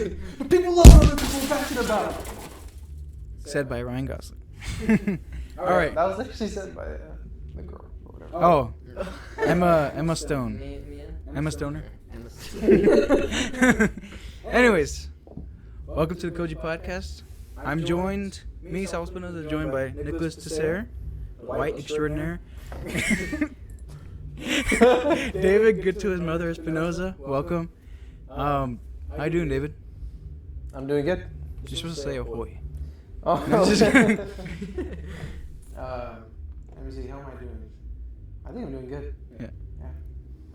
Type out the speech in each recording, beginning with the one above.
People love what other people are passionate about. Said by Ryan Gosling. All right. That was actually said by the girl. Or whatever. Oh, Emma Stone. Emma Stoner. Anyways, welcome to the Koji Podcast. I'm joined, me, Sal Espinosa, joined by Nicholas Tesser, white extraordinaire. David, good to his mother, Espinosa. Welcome. How you doing, David? I'm doing good. You're supposed to say ahoy. Oh, No, just let me see. How am I doing? I think I'm doing good. Yeah.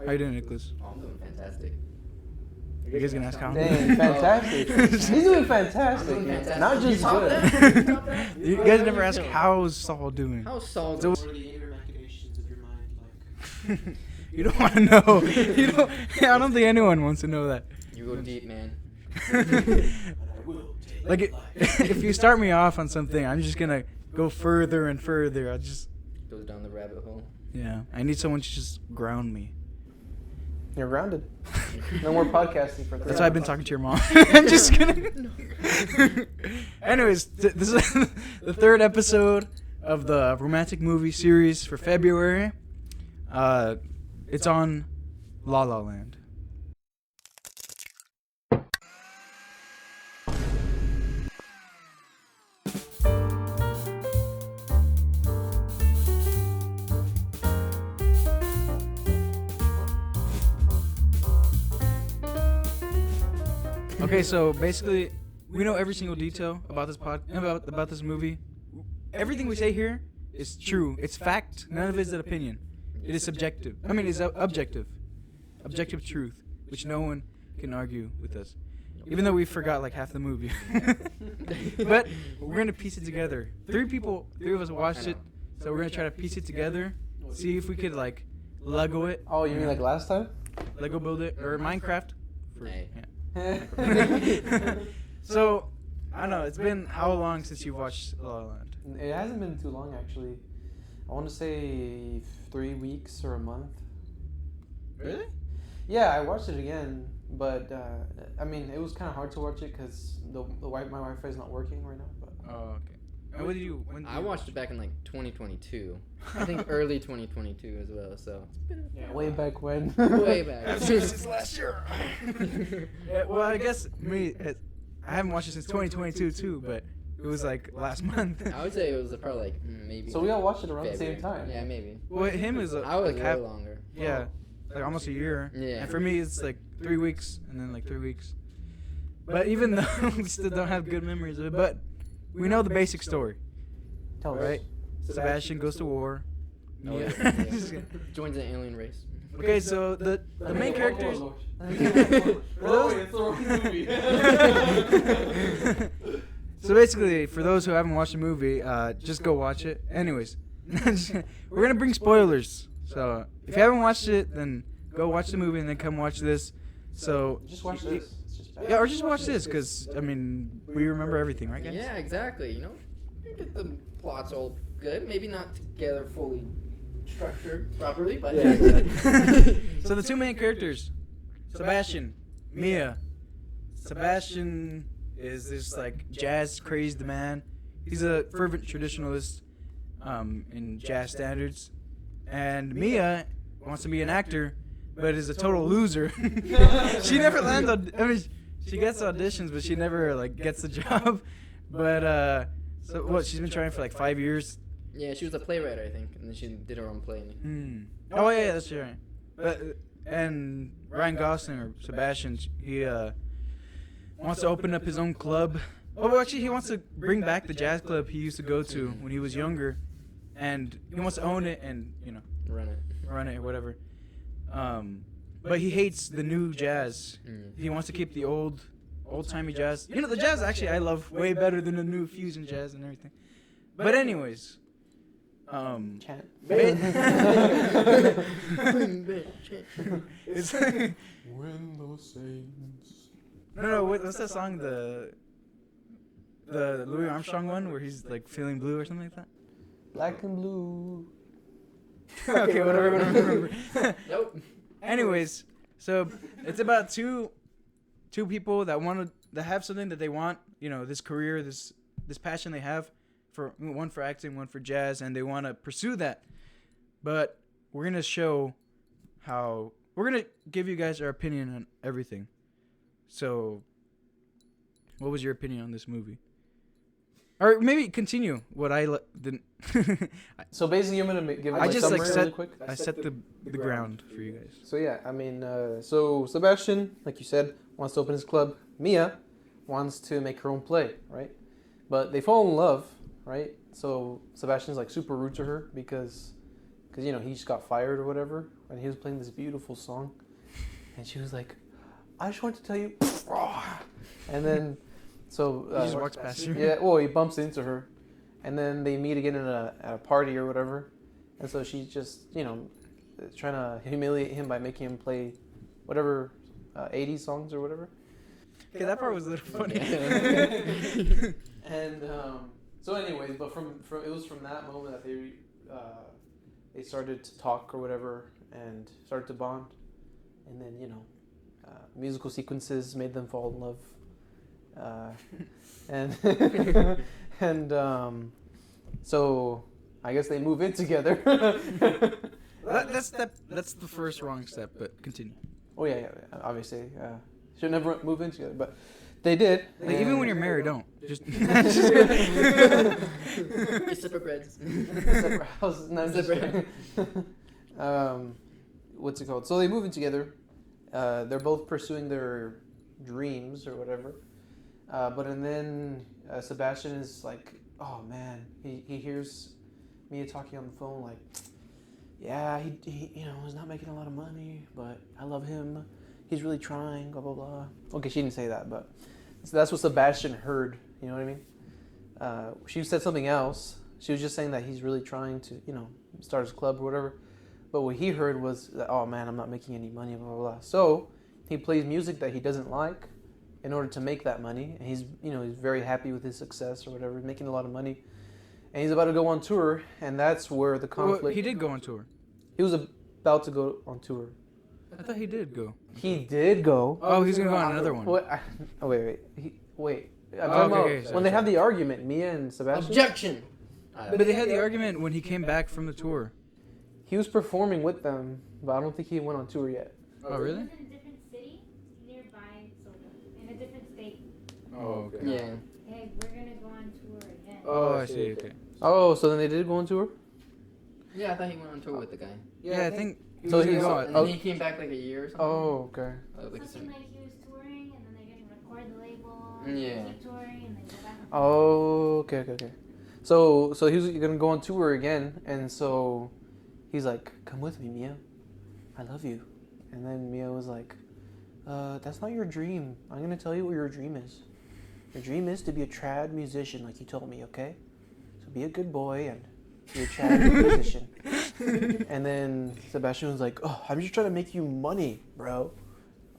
How you doing, Nicholas? Oh, I'm doing fantastic. You guys gonna ask how? Dang, fantastic. He's doing fantastic. I'm doing fantastic. Not just You good. You guys never ask how's Saul doing. How's Saul So- doing? What are the inner machinations of your mind like? You don't want to know. You don't. I don't think anyone wants to know that. You go deep, man. Like if you start me off on something, I'm just gonna go further and further. I just Goes down the rabbit hole. I need someone to just ground me. You're grounded. No more podcasting for 3 That's why I've been talking to your mom. I'm just kidding. Anyways, this is the third episode of the romantic movie series for February. It's on La La Land. Okay, so basically, we know every single detail about this about this movie. Everything we say here is true. It's fact. None of it is an opinion. It is subjective. I mean, it's objective. Objective truth, which no one can argue with us. Even though we forgot like half the movie. But we're gonna piece it together. Three of us watched it, so we're gonna try to piece it together. See if we could like Lego it. Oh, you mean like last time? Lego build it or Minecraft. Hey. Yeah. So, I don't know, it's been how long since you've watched La La Land? It hasn't been too long, actually. I want to say 3 weeks or a month. Really? Yeah, I watched it again, but I mean, it was kind of hard to watch it because my Wi-Fi is not working right now. But Oh, okay. And when did I you watched it back in like 2022. I think early 2022 as well. So it's been way back when. way back. Since last year. Yeah, well, I guess I haven't watched it since 2022 too, but it was like last month. I would say it was probably like maybe. So we all watched it around February. the same time. Yeah, maybe. Well, him is I was like way longer. yeah, like almost a year. Yeah. And for me, it's like 3 weeks and then like 3 weeks. But even though we still don't have good memories of it, but we know the basic story, Tell us. right? Sebastian goes to war. Oh, Yeah. yeah. Just kidding. Joins the alien race. Okay, so the main characters. So basically, for those who haven't watched the movie, just go watch it. Anyways, we're gonna bring spoilers. So if you haven't watched it, then go watch the movie and then come watch this. So Just watch this. It's just bad. yeah, or just watch this because I mean we remember everything, right, guys? Yeah, exactly. You know, you get the plots all good. Maybe not together fully structured properly, but Yeah. So the two main characters, Sebastian, Mia. Sebastian is this like jazz crazed man. He's a fervent traditionalist in jazz standards, and Mia wants to be an actor, but is a total loser. She never lands on. I mean, she gets auditions, but she never like gets the job. But so what? She's been trying for like 5 years. yeah, she was a playwright, I think, and then she did her own play. Oh yeah, that's right. But and Ryan Gosling or Sebastian, he wants to open up his own club. Oh, well, actually, he wants to bring back the jazz club he used to go to when he was younger, and he wants to own it and run it or whatever. But he hates the new jazz. He wants to keep the old timey jazz. You know, the jazz actually I love way better than the new fusion jazz and everything. But anyways. Chant. It's When the saints. no. What's that song? The Louis Armstrong one where he's like feeling blue or something like that. Black and blue. Okay, whatever. Nope. Anyways, so it's about two people that want to that have something that they want, this career, this passion they have, for one for acting, one for jazz, and they want to pursue that. But we're gonna give you guys our opinion on everything. So, what was your opinion on this movie? Or maybe continue what I didn't. So basically, I'm gonna give I a just summary like really quick. I set the ground for you guys. So yeah, I mean, so Sebastian, like you said, wants to open his club. Mia wants to make her own play, right? But they fall in love, right? So Sebastian's like super rude to her because he just got fired or whatever, and he was playing this beautiful song, and she was like, "I just wanted to tell you," and then so He just walks past you. Yeah, well, he bumps into her, and then they meet again at a party or whatever, and so she's just trying to humiliate him by making him play whatever 80s songs or whatever. Okay, that part was a little funny. And so, anyways, but from it was from that moment that they started to talk or whatever and started to bond, and then musical sequences made them fall in love, and and so I guess they move in together. That's the first wrong step, but continue. Oh yeah, obviously, should never move in together, but they did. Like, even when you're married, don't just. Separate breads. Separate houses. No, I'm just Separate. kidding. What's it called? So they move in together. They're both pursuing their dreams or whatever. And then Sebastian is like, oh man, he hears Mia talking on the phone like, yeah, he he's not making a lot of money, but I love him. He's really trying, blah, blah, blah. Okay, she didn't say that, but so that's what Sebastian heard, you know what I mean? She said something else. She was just saying that he's really trying to, start his club or whatever. But what he heard was that, oh man, I'm not making any money, blah, blah, blah. So he plays music that he doesn't like in order to make that money. And he's very happy with his success or whatever, making a lot of money. And he's about to go on tour, and that's where the conflict... Well, he did go on tour. He was about to go on tour. I thought he did go. He did go. Oh, he's gonna go on another one. Wait. Wait. I'm Oh, talking about okay, when they have the argument, Mia and Sebastian. Objection. But they had the argument when he came back from the tour. He was performing with them, but I don't think he went on tour yet. Oh, really? He was in a different city nearby, in a different state. Oh, okay. Yeah. Hey, we're gonna go on tour again. Oh, I see. Okay. Oh, so then they did go on tour? Yeah, I thought he went on tour with the guy. Yeah, I think. So he he's- was And going. then he came back like a year or something. Oh, okay. Like a Something like he was touring, and then they're gonna record the label. Yeah. Keep touring, and then go back. Oh, okay. So he was gonna go on tour again, and so he's like, "Come with me, Mia. I love you." And then Mia was like, "That's not your dream. I'm gonna tell you what your dream is. Your dream is to be a trad musician, like you told me, okay? So be a good boy and be a trad musician." And then Sebastian was like, "Oh, I'm just trying to make you money, bro.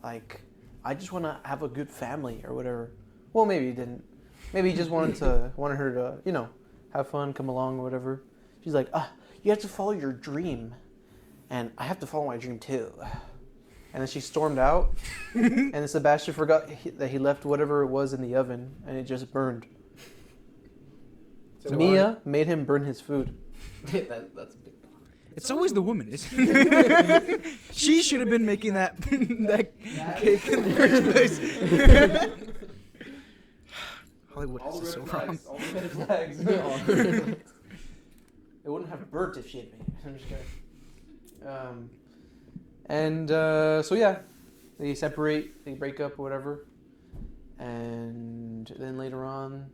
Like, I just want to have a good family or whatever." Well, maybe he didn't. Maybe he just wanted her to, have fun, come along or whatever. She's like, you have to follow your dream, and I have to follow my dream too. And then she stormed out, and then Sebastian forgot that he left whatever it was in the oven, and it just burned. So Mia made him burn his food. that's a big problem. It's always the woman. She should have been making that cake in the first place. Hollywood All is the so red wrong. flags. All the red flags. It wouldn't have burnt if she had made it. I'm just kidding. So yeah, they separate, they break up, or whatever. And then later on,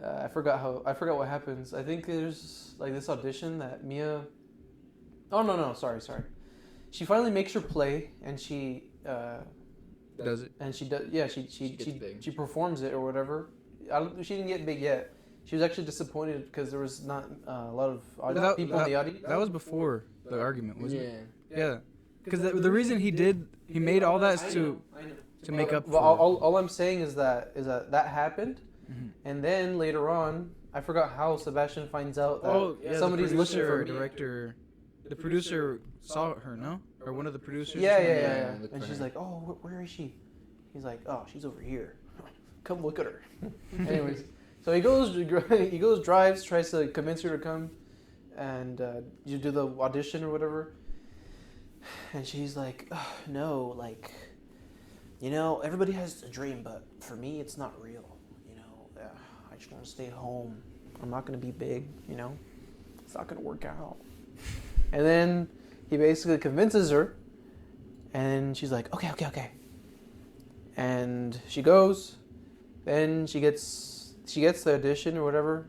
I forgot what happens. I think there's like this audition that Mia. Oh no, sorry. She finally makes her play, and she. Does it? And she does. Yeah, she gets big. she performs it or whatever. She didn't get big yet. She was actually disappointed because there was not a lot of people in the audience. That was before the argument, wasn't it? Yeah. Yeah. Because the reason he made all that is to make up for. Well, all I'm saying is that happened, Mhm. and then later on, I forgot how Sebastian finds out that somebody's the looking producer for or me. director. The producer saw her, no? Or one of the producers. Yeah. Yeah, look And for she's her. like, "Oh, where is she?" He's like, oh, she's over here. Come look at her. Anyways, so he goes, drives, tries to convince her to come, and you do the audition or whatever. And she's like, oh, no, like, you know, everybody has a dream, but for me, it's not real. You know, I just want to stay home. I'm not going to be big, you know. It's not going to work out. And then he basically convinces her, and she's like, okay. And she goes, then she gets the audition or whatever,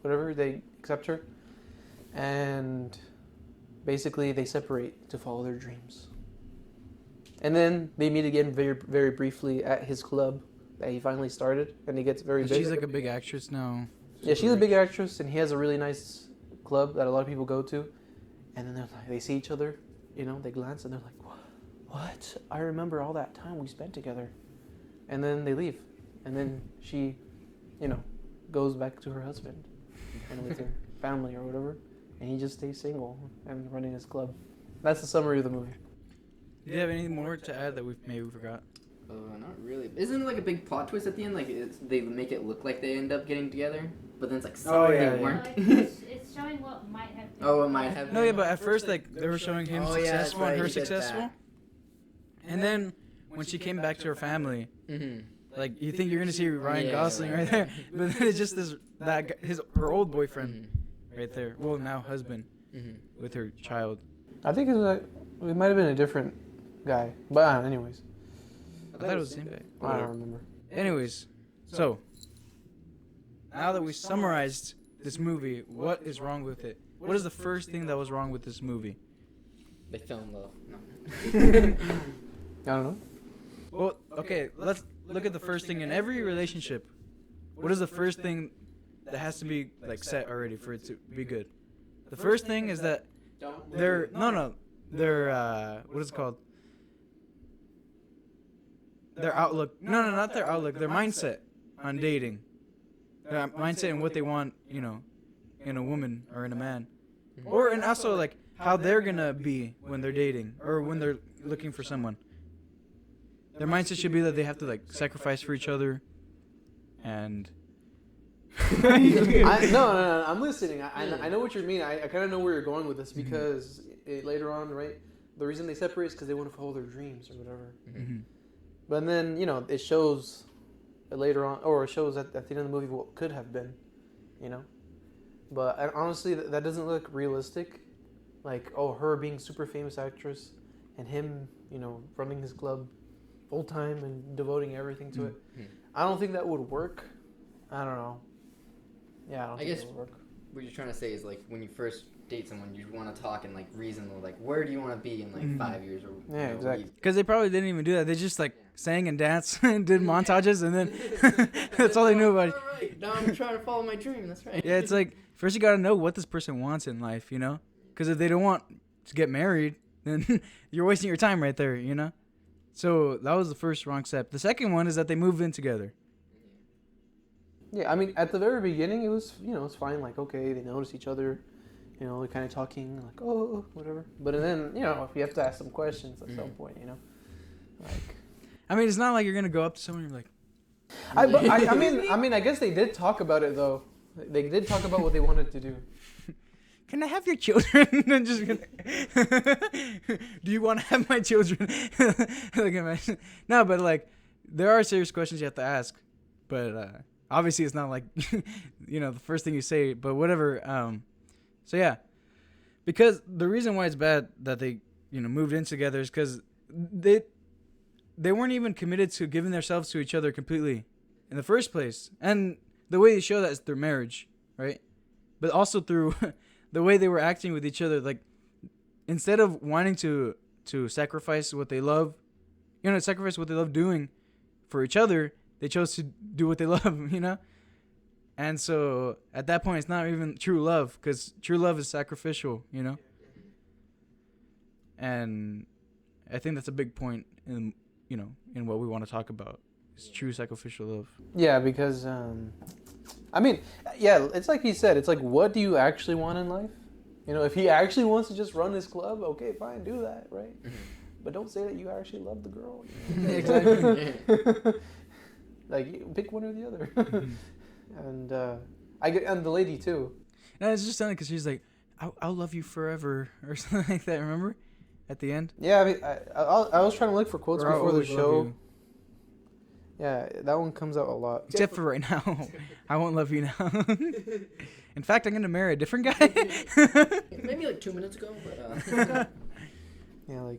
whatever, they accept her, and basically they separate to follow their dreams. And then they meet again very, very briefly at his club that he finally started, and he gets very big. She's like a big actress now. Yeah, she's a big actress, and he has a really nice club that a lot of people go to. And then they see each other, you know, they glance, and they're like, what? I remember all that time we spent together. And then they leave. And then she, you know, goes back to her husband and with her family or whatever. And he just stays single and running his club. That's the summary of the movie. Do you have anything more to add that we forgot? Not really. Isn't it like a big plot twist at the end? Like they make it look like they end up getting together, but then it's like they weren't. It's showing what might have been. Oh, it might have. No, yeah, but at first like they were showing him successful and her successful, and then when she came back to her family, like you think you're gonna see Ryan Gosling right there, but then it's just her old boyfriend right there. Well, now husband with her child. I think it might have been a different guy, but anyways. I thought it was the same guy. I don't remember. Anyways, so now that we summarized this movie, what is wrong with it? What is the first thing that was wrong with this movie? They fell in love. I don't know. Well, okay, let's look at the first thing in every relationship. What is the first thing that has to be like set already for it to be good? The first thing is that they're what is it called? Their outlook. No, not their outlook. Their mindset on dating. Their mindset and what they want, you know, in a woman or in a man. And also like how they're gonna be when they're dating or when they're looking for someone. Their mindset should be that they have to like sacrifice for each other, and. No, I'm listening. I know what you mean. I kind of know where you're going with this because later on, right? The reason they separate is because they want to follow their dreams or whatever. But then, you know, it shows later on, or it shows at the end of the movie what could have been, you know. But honestly, that doesn't look realistic. Like, her being super famous actress and him, you know, running his club full time and devoting everything to it. I don't think that would work. I don't know. Yeah, I don't think it would work. What you're trying to say is like when you first date someone, you want to talk and like reason like where do you want to be in like 5 years or exactly. Because they probably didn't even do that. They just like sang and danced and did montages and then that's all they knew about it. Right. Now I'm trying to follow my dream. That's right. Yeah, it's like first you got to know what this person wants in life, you know? Because if they don't want to get married, then you're wasting your time right there, you know? So that was the first wrong step. The second one is that they moved in together. Yeah, I mean, at the very beginning, it was, you know, it's fine. Like, okay, they notice each other, you know, they're kind of talking, like, whatever. But then, you know, if you have to ask some questions at some point, you know, like. I mean, it's not like you're gonna go up to someone and you're like. I mean, I guess they did talk about it though. They did talk about what they wanted to do. Can I have your children? I'm just gonna. Do you want to have my children? No, but like, there are serious questions you have to ask, but. Obviously, it's not like, you know, the first thing you say, but whatever. So, yeah. Because the reason why it's bad that they, you know, moved in together is because they weren't even committed to giving themselves to each other completely in the first place. And the way they show that is through marriage, right? But also through the way they were acting with each other. Like, instead of wanting to sacrifice what they love, you know, sacrifice what they love doing for each other, they chose to do what they love, you know? And so at that point, it's not even true love because true love is sacrificial, you know? And I think that's a big point in, you know, in what we want to talk about is true sacrificial love. Yeah, because, I mean, yeah, it's like he said, it's like, what do you actually want in life? You know, if he actually wants to just run his club, okay, fine, do that, right? but don't say that you actually love the girl. Exactly. Like, pick one or the other. And and the lady too. No, it's just funny because she's like, I'll love you forever or something like that. Remember, at the end. Yeah, I mean, I was trying to look for quotes Or I'll before the always love show. you. Yeah, that one comes out a lot. Except for right now, I won't love you now. In fact, I'm gonna marry a different guy. Maybe like 2 minutes ago, but Yeah,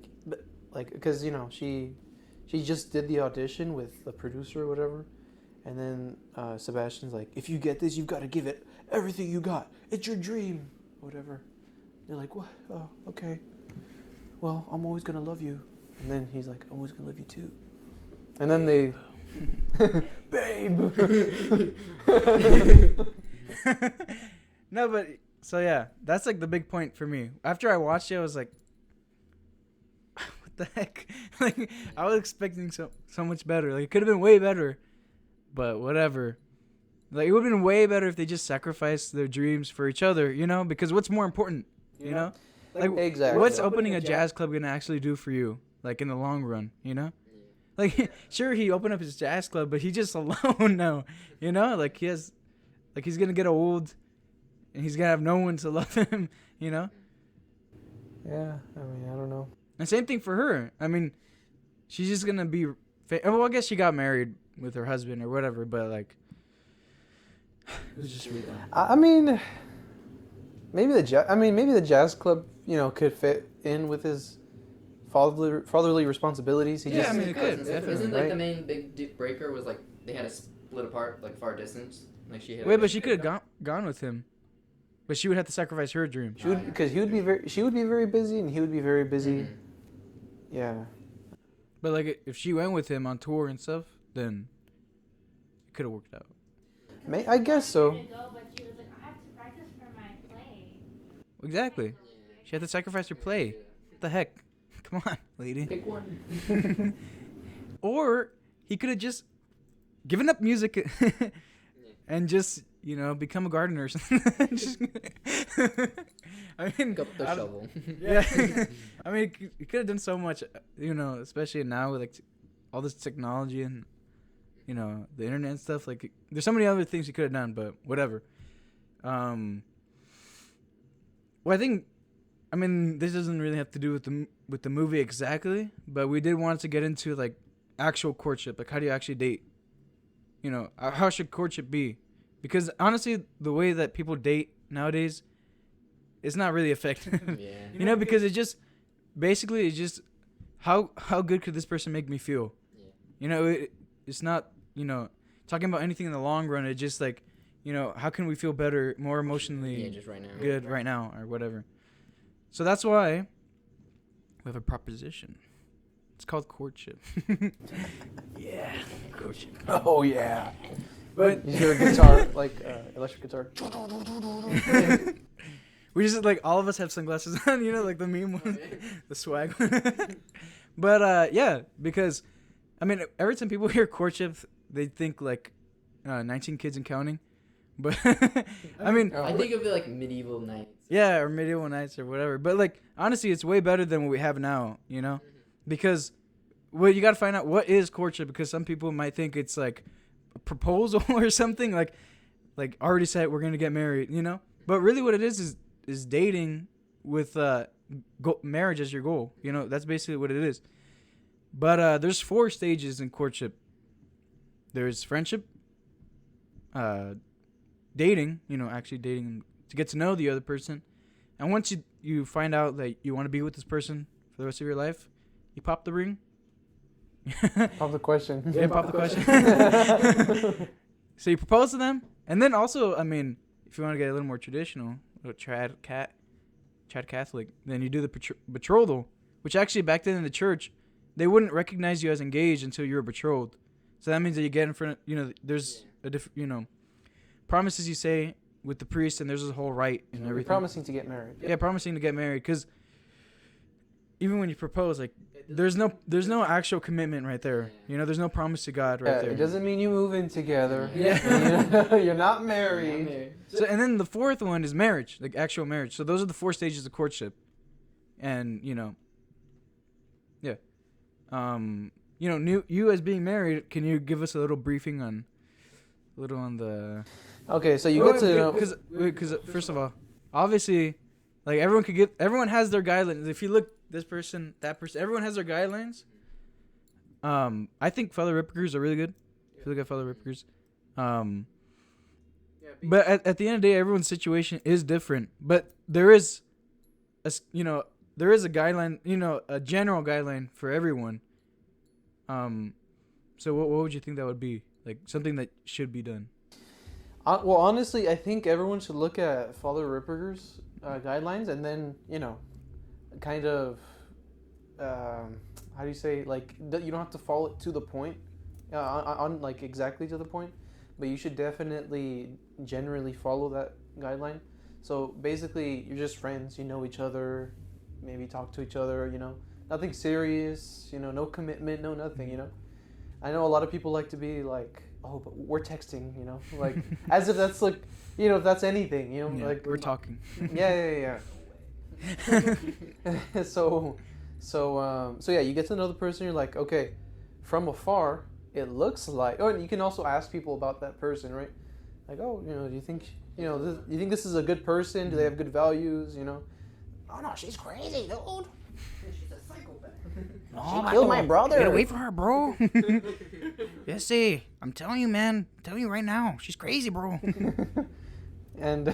because she just did the audition with the producer or whatever, and then Sebastian's like, if you get this, you've got to give it everything you got. It's your dream, whatever. They're like, what? Oh, okay. Well, I'm always gonna love you. And then he's like, I'm always gonna love you too. And then they, babe. No, but so yeah, that's like the big point for me. After I watched it, I was like, what the heck? Like, I was expecting so much better. Like, it could have been way better, but whatever. Like, it would have been way better if they just sacrificed their dreams for each other, because what's more important, you know? Like, Exactly. what's opening a jazz club gonna actually do for you, like, in the long run, Like, sure, he opened up his jazz club, but he just alone now, Like, he's gonna get old, and he's gonna have no one to love him, Yeah, I mean, I don't know. And same thing for her. I mean, she's just gonna be. Well, I guess she got married with her husband or whatever, but like, it was just really. I mean, maybe the jazz club, could fit in with his fatherly responsibilities. Yeah, I mean, it could, definitely. Isn't like Right? the main big breaker was like they had to split apart like far distance. Like she had. Wait, but she could have gone with him, but she would have to sacrifice her dream. Because she would be very busy, and he would be very busy. Mhm. Yeah. But like, if she went with him on tour and stuff, then it could have worked out. I guess so. She wanted to go, but she was like, I have to practice for my play. Exactly. She had to sacrifice her play. What the heck? Come on, lady. Pick one. Or he could have just given up music and just, become a gardener or something. I mean, Pick up the shovel. yeah. I mean, he could have done so much, especially now with like all this technology and, the internet and stuff. Like, there's so many other things he could have done, but whatever. Well, I mean, this doesn't really have to do with the movie exactly, but we did want to get into like actual courtship. Like, how do you actually date? How should courtship be? Because honestly, the way that people date nowadays is not really effective. Yeah. Because it's just how good could this person make me feel? Yeah. It's not talking about anything in the long run. It's just like how can we feel better, more emotionally Yeah, just right now. good right now or whatever. So that's why we have a proposition. It's called courtship. Yeah, courtship. Oh yeah. But You hear a guitar, like electric guitar. we just like all of us have sunglasses on, like the meme one, the swag one. But yeah, because I mean, every time people hear courtship, they think like 19 kids and counting. But I mean, I think of it like medieval knights. yeah, or medieval knights or whatever. But like honestly, it's way better than what we have now, because you got to find out what is courtship, because some people might think it's like a proposal or something like already said we're going to get married, But really what it is dating with marriage as your goal. That's basically what it is. But there's 4 stages in courtship. There's friendship, dating, actually dating to get to know the other person. And once you find out that you want to be with this person for the rest of your life, you pop the ring. Pop the question. Yeah, pop the question. So you propose to them, and then also, I mean, if you want to get a little more traditional, a little trad Catholic, then you do the betrothal, which actually back then in the church, they wouldn't recognize you as engaged until you were betrothed. So that means that you get in front of, there's a different, promises you say with the priest, and there's a whole rite and You're everything. promising to get married. Yeah, promising to get married, because even when you propose, like, there's no actual commitment right there. There's no promise to God right there. It doesn't mean you move in together. Yeah. You're not married. So, and then the 4th one is marriage, like actual marriage. So those are the 4 stages of courtship. And, yeah. You as being married, can you give us a little briefing on the? Okay, so you get to know. Because first of all, obviously, like everyone has their guidelines. If you look this person, that person, everyone has their guidelines. I think Father Ripkers are really good. If you look at Father Ripkers, but at the end of the day, everyone's situation is different. But there is, there is a guideline, a general guideline for everyone. So what would you think that would be? Like something that should be done? Well, honestly, I think everyone should look at Father Ripperger's guidelines and then, kind of, how do you say, like, you don't have to follow it to the point, on like exactly to the point, but you should definitely generally follow that guideline. So basically, you're just friends, you know each other, maybe talk to each other, nothing serious, no commitment, no nothing, I know a lot of people like to be like, oh, but we're texting, like as if that's like, if that's anything, like we're talking. Yeah. So yeah, you get to know the person. You're like, okay, from afar, it looks like. Oh, and you can also ask people about that person, right? Like, oh, do you think, you think this is a good person? Do they have good values? Oh no, she's crazy, dude. She's a psychopath. No, She killed my brother. Get away from her, bro. Jesse, I'm telling you, man. I'm telling you right now. She's crazy, bro. and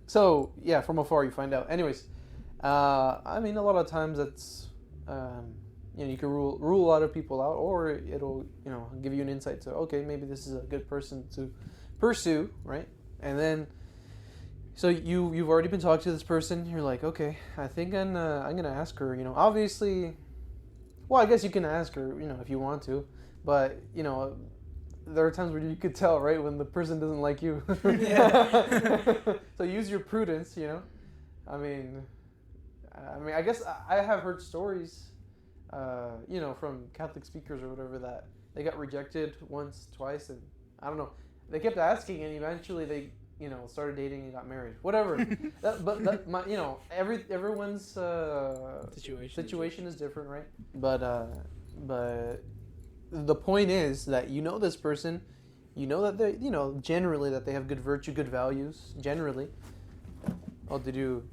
so yeah, from afar you find out. Anyways, I mean, a lot of times it's you can rule a lot of people out, or it'll give you an insight to, okay, maybe this is a good person to pursue, right? And then so you've already been talking to this person. You're like, okay, I think I'm gonna ask her. Obviously, well, I guess you can ask her, if you want to, but there are times where you could tell, right, when the person doesn't like you. So use your prudence. I mean, I guess I have heard stories, from Catholic speakers or whatever, that they got rejected once, twice, and I don't know. They kept asking, and eventually they started dating and got married. Whatever. Everyone's situation is different, right? But the point is that this person, that they, generally that they have good virtue, good values, generally. Oh, did you?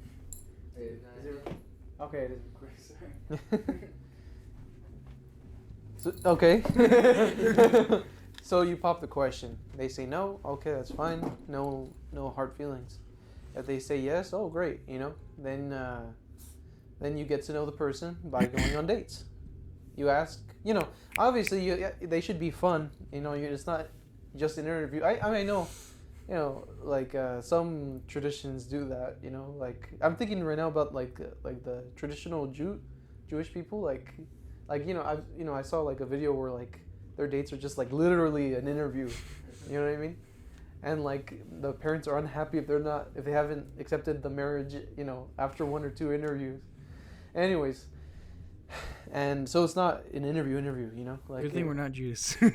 Okay, it is. Sorry. Okay. So you pop the question. They say no. Okay, that's fine. No hard feelings. If they say yes, oh great. Then you get to know the person by going on dates. You ask. Obviously they should be fun. It's not just an interview. I know. Like some traditions do that. Like I'm thinking right now about like the traditional Jewish people. Like I saw like a video where like their dates are just like literally an interview. You know what I mean? And like the parents are unhappy if they haven't accepted the marriage, after one or two interviews. Anyways, and so it's not an interview, like. Good thing we're not Jews. So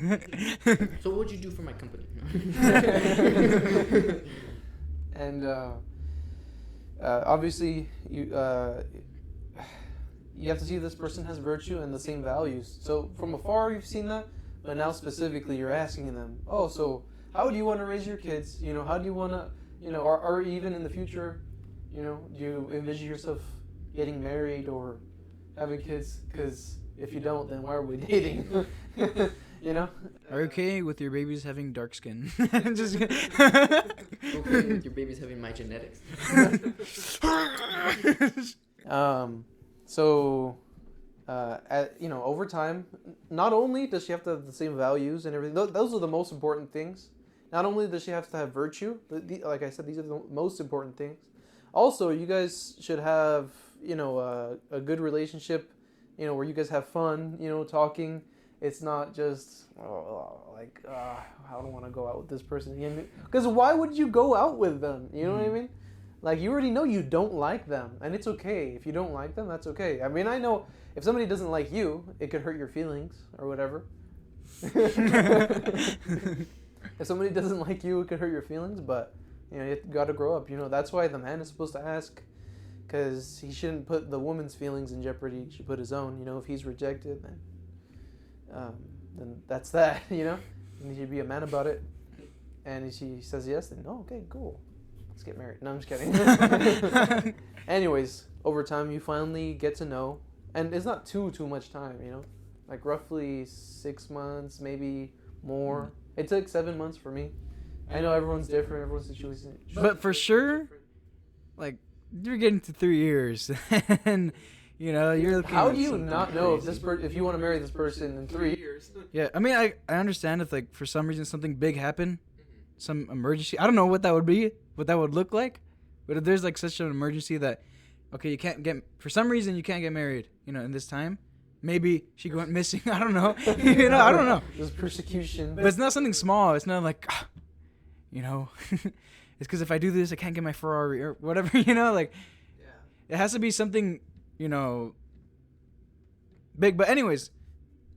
what would you do for my company? And obviously you have to see if this person has virtue and the same values. So from afar you've seen that, but now specifically you're asking them, oh, so how do you want to raise your kids? How do you want to, or even in the future, do you envision yourself getting married or having kids? Because if you don't, then why are we dating? Are you okay with your babies having dark skin? Just Okay with your babies having my genetics? So, over time, not only does she have to have the same values and everything, those are the most important things. Not only does she have to have virtue, like I said, these are the most important things. Also, you guys should have, a good relationship, where you guys have fun, talking. It's not just, I don't want to go out with this person. Because why would you go out with them? You know what I mean? Like, you already know you don't like them, and it's okay. If you don't like them, that's okay. I mean, I know if somebody doesn't like you, it could hurt your feelings or whatever. If somebody doesn't like you, it could hurt your feelings, but, you got to grow up. That's why the man is supposed to ask, because he shouldn't put the woman's feelings in jeopardy. He should put his own. You know, if he's rejected, then that's that. You know, and he should be a man about it. And if she says yes, then okay, cool, let's get married. No, I'm just kidding. Anyways, over time you finally get to know, and it's not too much time. You know, like roughly 6 months, maybe more. It took 7 months for me. I know everyone's different. Everyone's situation. But for sure, like, you're getting to 3 years, and you know you're looking. How at do you something not know if crazy. if you want to marry this person in 3 years? Yeah, I mean, I understand if like for some reason something big happened, some emergency. I don't know what that would be, what that would look like, but if there's like such an emergency that, okay, you can't get for some reason you can't get married, you know, in this time. Maybe she went missing. I don't know. You know, I don't know. There's persecution. But it's not something small. It's not like, you know, it's because if I do this, I can't get my Ferrari or whatever. You know, like, it has to be something, you know, big. But anyways,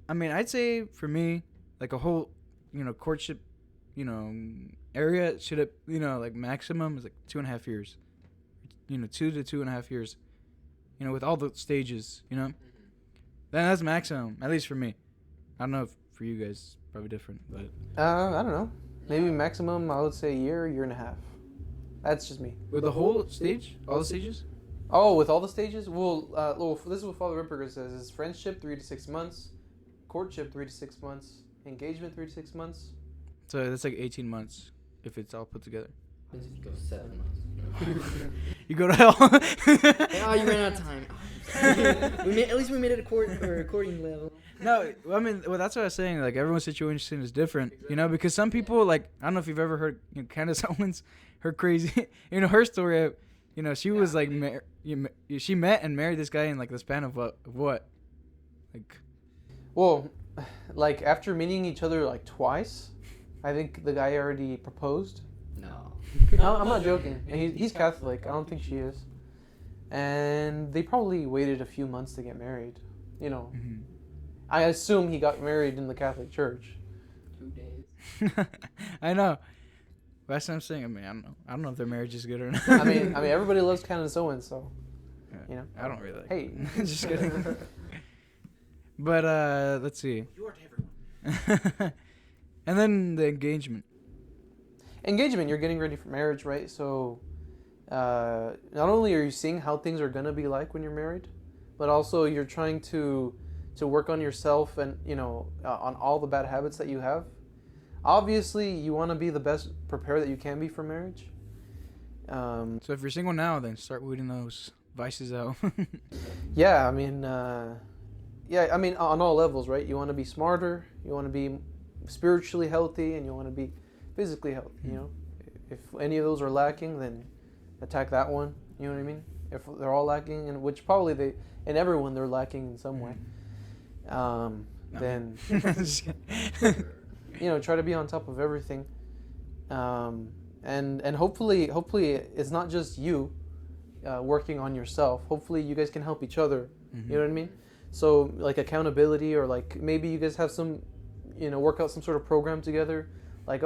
I mean, I'd say for me, like a whole, you know, courtship, you know, area should have, you know, like maximum is like 2.5 years. You know, 2 to 2.5 years. You know, with all the stages. You know. Then that's maximum, at least for me. I don't know if for you guys it's probably different, but I don't know. Maybe maximum, I would say a year and a half. That's just me. with the whole stage, all the stages. Oh, with all the stages? Well, this is what Father Ripperger says. Is friendship 3 to 6 months, courtship 3 to 6 months, engagement 3 to 6 months. So that's like 18 months if it's all put together. Let's just go 7 months. You go to hell. Oh, you ran out of time. At least we made it a recording level. No, I mean, well, that's what I was saying. Like, everyone's situation is different, you know, because some people, like, I don't know if you've ever heard, you know, Candace Owens, her crazy, you know, her story, you know, she was like, she met and married this guy in like the span of what? Like, Well, like after meeting each other like twice, I think the guy already proposed. No. No, I'm not joking. And he's Catholic. I don't think she is. And they probably waited a few months to get married. You know, I assume he got married in the Catholic Church. 2 days. I know. That's what I'm saying. I mean, I don't know if their marriage is good or not. I mean, everybody loves Candace Owens, so you know. I don't really. Like Hey, it. Just kidding. But let's see. You are to everyone. And then the engagement. engagement. You're getting ready for marriage, right? So, not only are you seeing how things are gonna be like when you're married, but also you're trying to work on yourself and on all the bad habits that you have. Obviously, you want to be the best prepared that you can be for marriage. So if you're single now, then start weeding those vices out. Yeah, I mean, on all levels, right? You want to be smarter, you want to be spiritually healthy, and you want to be physically healthy. You know, if any of those are lacking, then attack that one. You know what I mean? If they're all lacking, and which probably in everyone they're lacking in some way, then try to be on top of everything, and hopefully it's not just you working on yourself. Hopefully you guys can help each other. You know what I mean? So like accountability, or like maybe you guys have some, work out some sort of program together. Like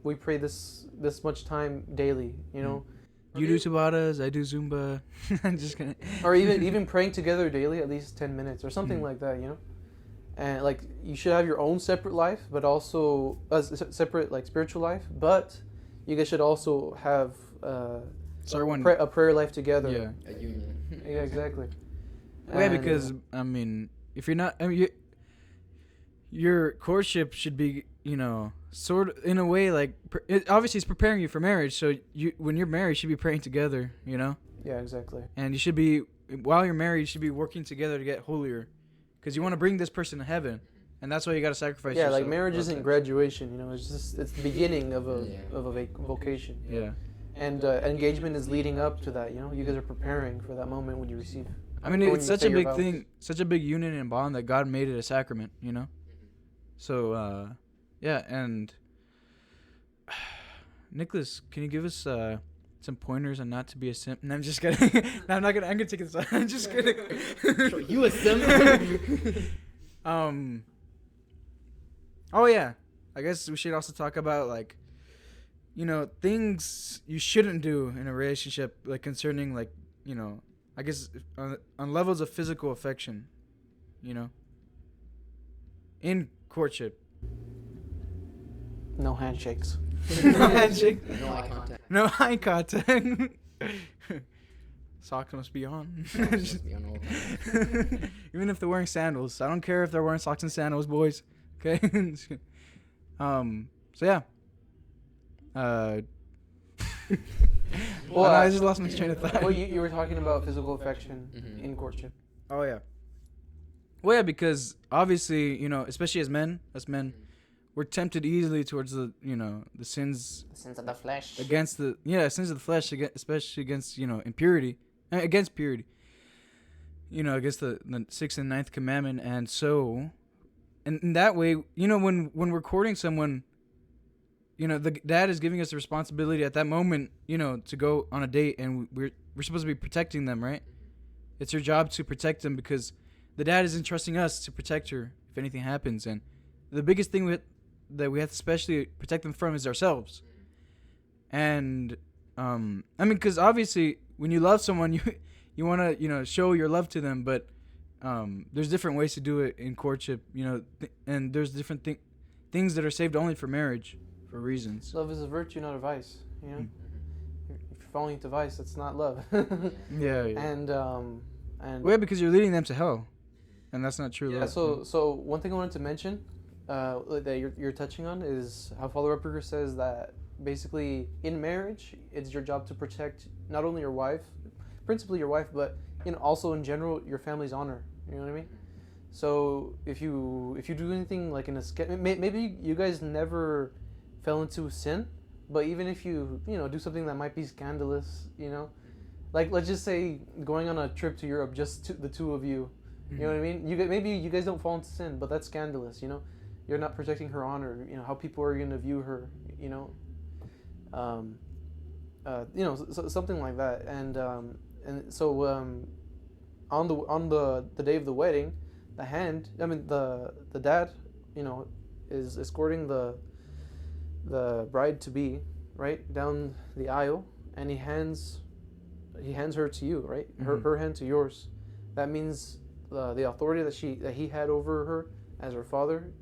we pray this much time daily. You do Tabatas, I do Zumba. I'm just kidding. Or even praying together daily, at least 10 minutes or something like that. And like you should have your own separate life, but also separate like spiritual life. But you guys should also have a prayer life together. Yeah. A union. Yeah, exactly. Yeah, because I mean, if you're not, your courtship should be, sort of in a way like obviously it's preparing you for marriage. So when you're married, you should be praying together. Yeah, exactly. And you should be, while you're married, you should be working together to get holier, because you want to bring this person to heaven, and that's why you got to sacrifice. Yeah, yourself. like marriage isn't graduation. It's the beginning of a vocation. Yeah. And engagement is leading up to that. You guys are preparing for that moment when you receive. I mean, it's such a big thing, such a big union and bond that God made it a sacrament, So, yeah, and Nicholas, can you give us some pointers on not to be a simp? No, I'm just kidding. No, I'm gonna take it. I'm just kidding. You a simp? Oh yeah, I guess we should also talk about things you shouldn't do in a relationship, like concerning like I guess on levels of physical affection, in courtship. No handshakes. No handshake. No eye contact. No eye contact. Socks must be on. Just be on all the time. Even if they're wearing sandals. I don't care if they're wearing socks and sandals, boys. Okay? So yeah. Well, I just lost my train of thought. Well, you were talking about physical affection Mhm. in courtship. Oh yeah. Well, yeah, because obviously, especially as men, we're tempted easily towards the sins The sins of the flesh. against sins of the flesh, especially against impurity, against purity. Against the 6th and 9th commandment, and so, and in that way, when we're courting someone, the dad is giving us the responsibility at that moment, to go on a date, and we're supposed to be protecting them, right? It's your job to protect them because the dad is entrusting us to protect her if anything happens, and the biggest thing that we have to especially protect them from is ourselves. And because obviously when you love someone, you want to show your love to them, but there's different ways to do it in courtship, and there's different things that are saved only for marriage for reasons. Love is a virtue, not a vice. Mm. If you're falling into vice, that's not love. Yeah. And Well, yeah, because you're leading them to hell, and that's not true love. So one thing I wanted to mention that you're touching on is how Father Rupperger says that basically in marriage it's your job to protect not only your wife, principally your wife, but also in general your family's honor. You know what I mean? So if you do anything like in a maybe you guys never fell into sin, but even if you do something that might be scandalous, like let's just say going on a trip to Europe, just the two of you. You know what I mean? Maybe you guys don't fall into sin, but that's scandalous. You're not protecting her honor. How people are going to view her. Something like that. And so on the day of the wedding, the dad, is escorting the bride to be right down the aisle, and he hands her to you, right? Her hand to yours. That means the authority that he had over her as her father,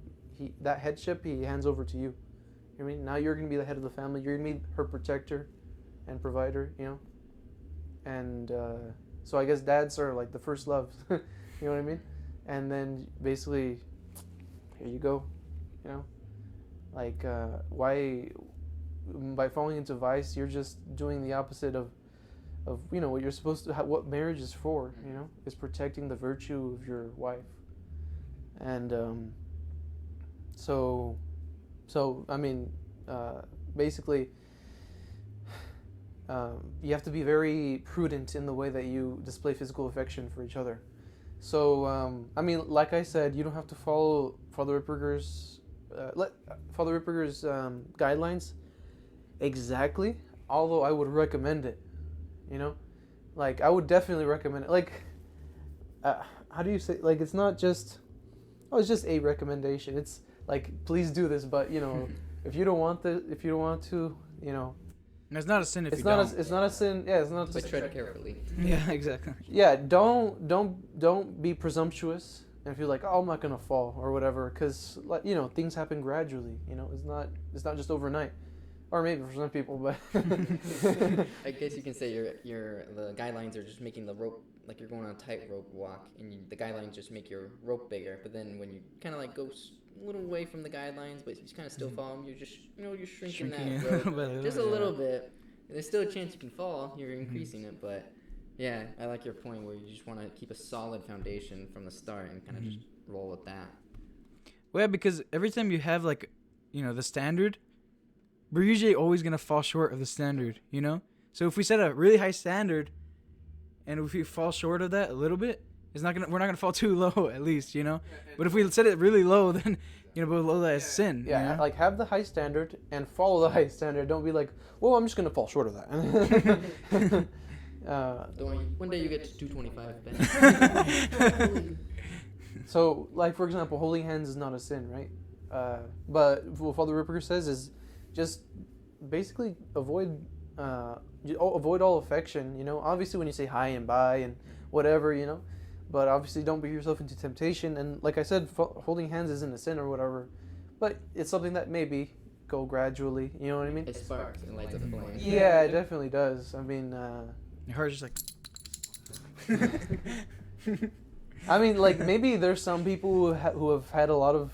that headship he hands over to you. You know what I mean? Now you're gonna be the head of the family. You're gonna be her protector and provider. And so I guess dads are like the first love. You know what I mean? And then basically, here you go. Why by falling into vice, you're just doing the opposite of what you're supposed to what marriage is for, is protecting the virtue of your wife. And basically you have to be very prudent in the way that you display physical affection for each other. So like I said, you don't have to follow Father Ripperger's guidelines exactly, although I would recommend it. I would definitely recommend it. How do you say? It's not just. Oh, it's just a recommendation. It's please do this, but if you don't want to, it's not a sin if it's you not don't. It's not a sin. Yeah, it's not. But tread carefully. Yeah, exactly. Yeah, don't be presumptuous and feel like, oh, I'm not gonna fall or whatever, because things happen gradually. It's not just overnight. Or maybe for some people, but I guess you can say the guidelines are just making the rope, like you're going on a tightrope walk, and the guidelines just make your rope bigger. But then when you kind of go a little away from the guidelines, but you kind of still follow them, you're just you're shrinking that rope just a little bit. There's still a chance you can fall. You're increasing it, but yeah, I like your point where you just want to keep a solid foundation from the start and kind of just roll with that. Well, yeah, because every time you have the standard, we're usually always going to fall short of the standard, So if we set a really high standard and if we fall short of that a little bit, we're not going to fall too low at least, But if we set it really low, then, below that is sin. Yeah, have the high standard and follow the high standard. Don't be like, well, I'm just going to fall short of that. Don't worry, one day you get to 225, Ben. So, for example, holding hands is not a sin, right? But what Father Ripperger says is just basically avoid avoid all affection. Obviously when you say hi and bye and whatever, but obviously don't put yourself into temptation. And like I said, holding hands isn't a sin or whatever, but it's something that maybe go gradually. You know what I mean? It sparks and lights up the flame. Yeah, it definitely does. I mean, Your heart's just like. I mean, like maybe there's some people who have had a lot of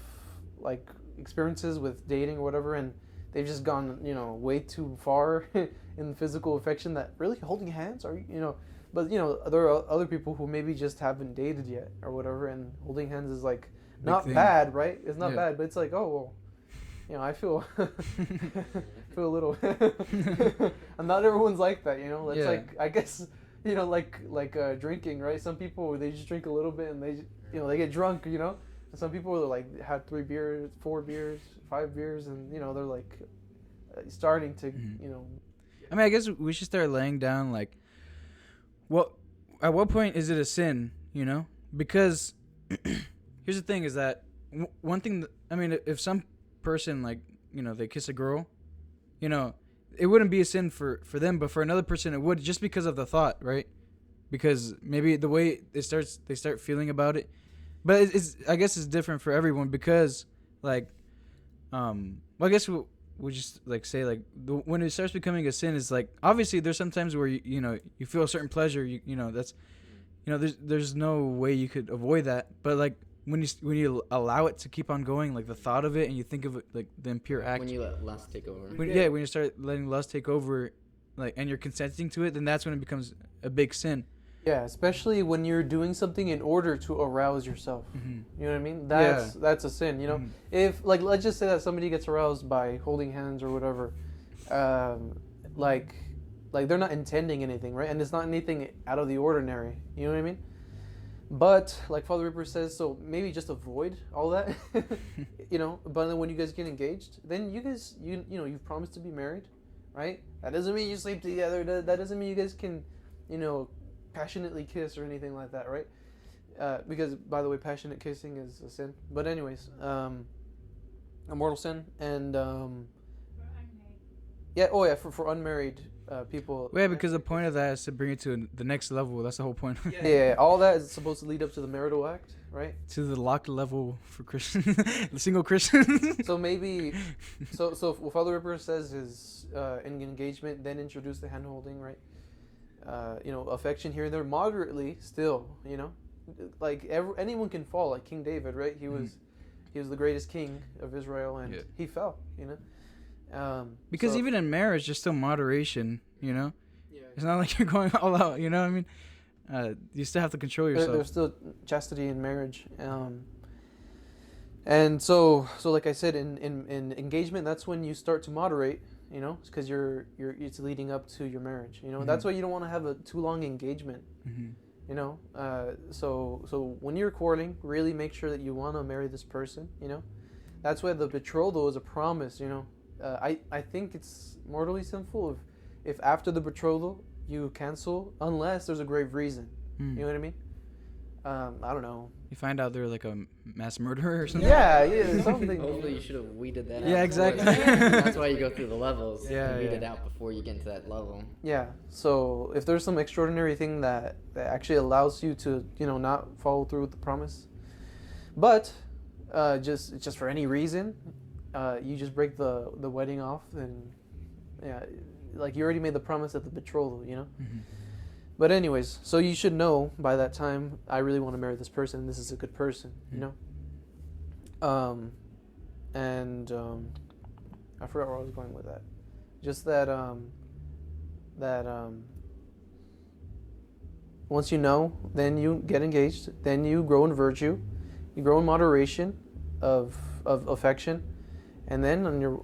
like experiences with dating or whatever, and they've just gone way too far in physical affection that really holding hands are but there are other people who maybe just haven't dated yet or whatever, and holding hands is like not bad, right? It's not bad, but it's like, oh well, I feel feel a little and not everyone's like that, it's like, I guess, like drinking, right? Some people, they just drink a little bit and they they get drunk, and some people are like have 3 beers, 4 beers, 5 beers, and they're like starting to I mean, I guess we should start laying down like, at what point is it a sin? Because here's the thing: is that one thing? I mean, if some person like they kiss a girl, it wouldn't be a sin for them, but for another person it would, just because of the thought, right? Because maybe the way they start feeling about it. But I guess it's different for everyone, because like well, I guess we just like say like when it starts becoming a sin is like, obviously there's some times where you feel a certain pleasure, that's there's no way you could avoid that, but like when you allow it to keep on going, like the thought of it, and you think of it like the impure act. When you let lust take over. When you start letting lust take over, like, and you're consenting to it, then that's when it becomes a big sin. Yeah, especially when you're doing something in order to arouse yourself. Mm-hmm. You know what I mean? That's a sin. Mm-hmm. If like, let's just say that somebody gets aroused by holding hands or whatever, like they're not intending anything, right? And it's not anything out of the ordinary. You know what I mean? But like Father Ripper says, so maybe just avoid all that, But then when you guys get engaged, then you guys, you've promised to be married, right? That doesn't mean you sleep together. That doesn't mean you guys can, passionately kiss or anything like that, right? Because, by the way, passionate kissing is a sin. But anyways, a mortal sin. And for unmarried people. Yeah, because the point of that is to bring it to the next level. That's the whole point. Yeah, all that is supposed to lead up to the marital act, right? To the locked level for Christians, the single Christians. So maybe, so what Father Ripper says is in engagement, then introduce the hand holding, right? Affection here and there, moderately still, like anyone can fall, like King David, right? He was the greatest king of Israel, and he fell, because even in marriage, there's still moderation, Yeah. It's not like you're going all out, you know what I mean? You still have to control yourself. There's still chastity in marriage, and so like I said, in engagement, that's when you start to moderate. Because it's leading up to your marriage. That's why you don't want to have a too long engagement. So when you're courting, really make sure that you want to marry this person. That's why the betrothal is a promise. I think it's mortally sinful if after the betrothal you cancel, unless there's a grave reason. You know what I mean? I don't know. You find out they're like a mass murderer or something? Yeah, something. Hopefully you should have weeded that out. Yeah, exactly. That's why you go through the levels. Yeah, Weed it out before you get into that level. Yeah, so if there's some extraordinary thing that actually allows you to, not follow through with the promise, but just for any reason, you just break the wedding off, and like you already made the promise at the betrothal, Mm-hmm. But anyways, so you should know by that time, I really want to marry this person. This is a good person, And I forgot where I was going with that. Just that once you know, then you get engaged. Then you grow in virtue, you grow in moderation of affection, and then on your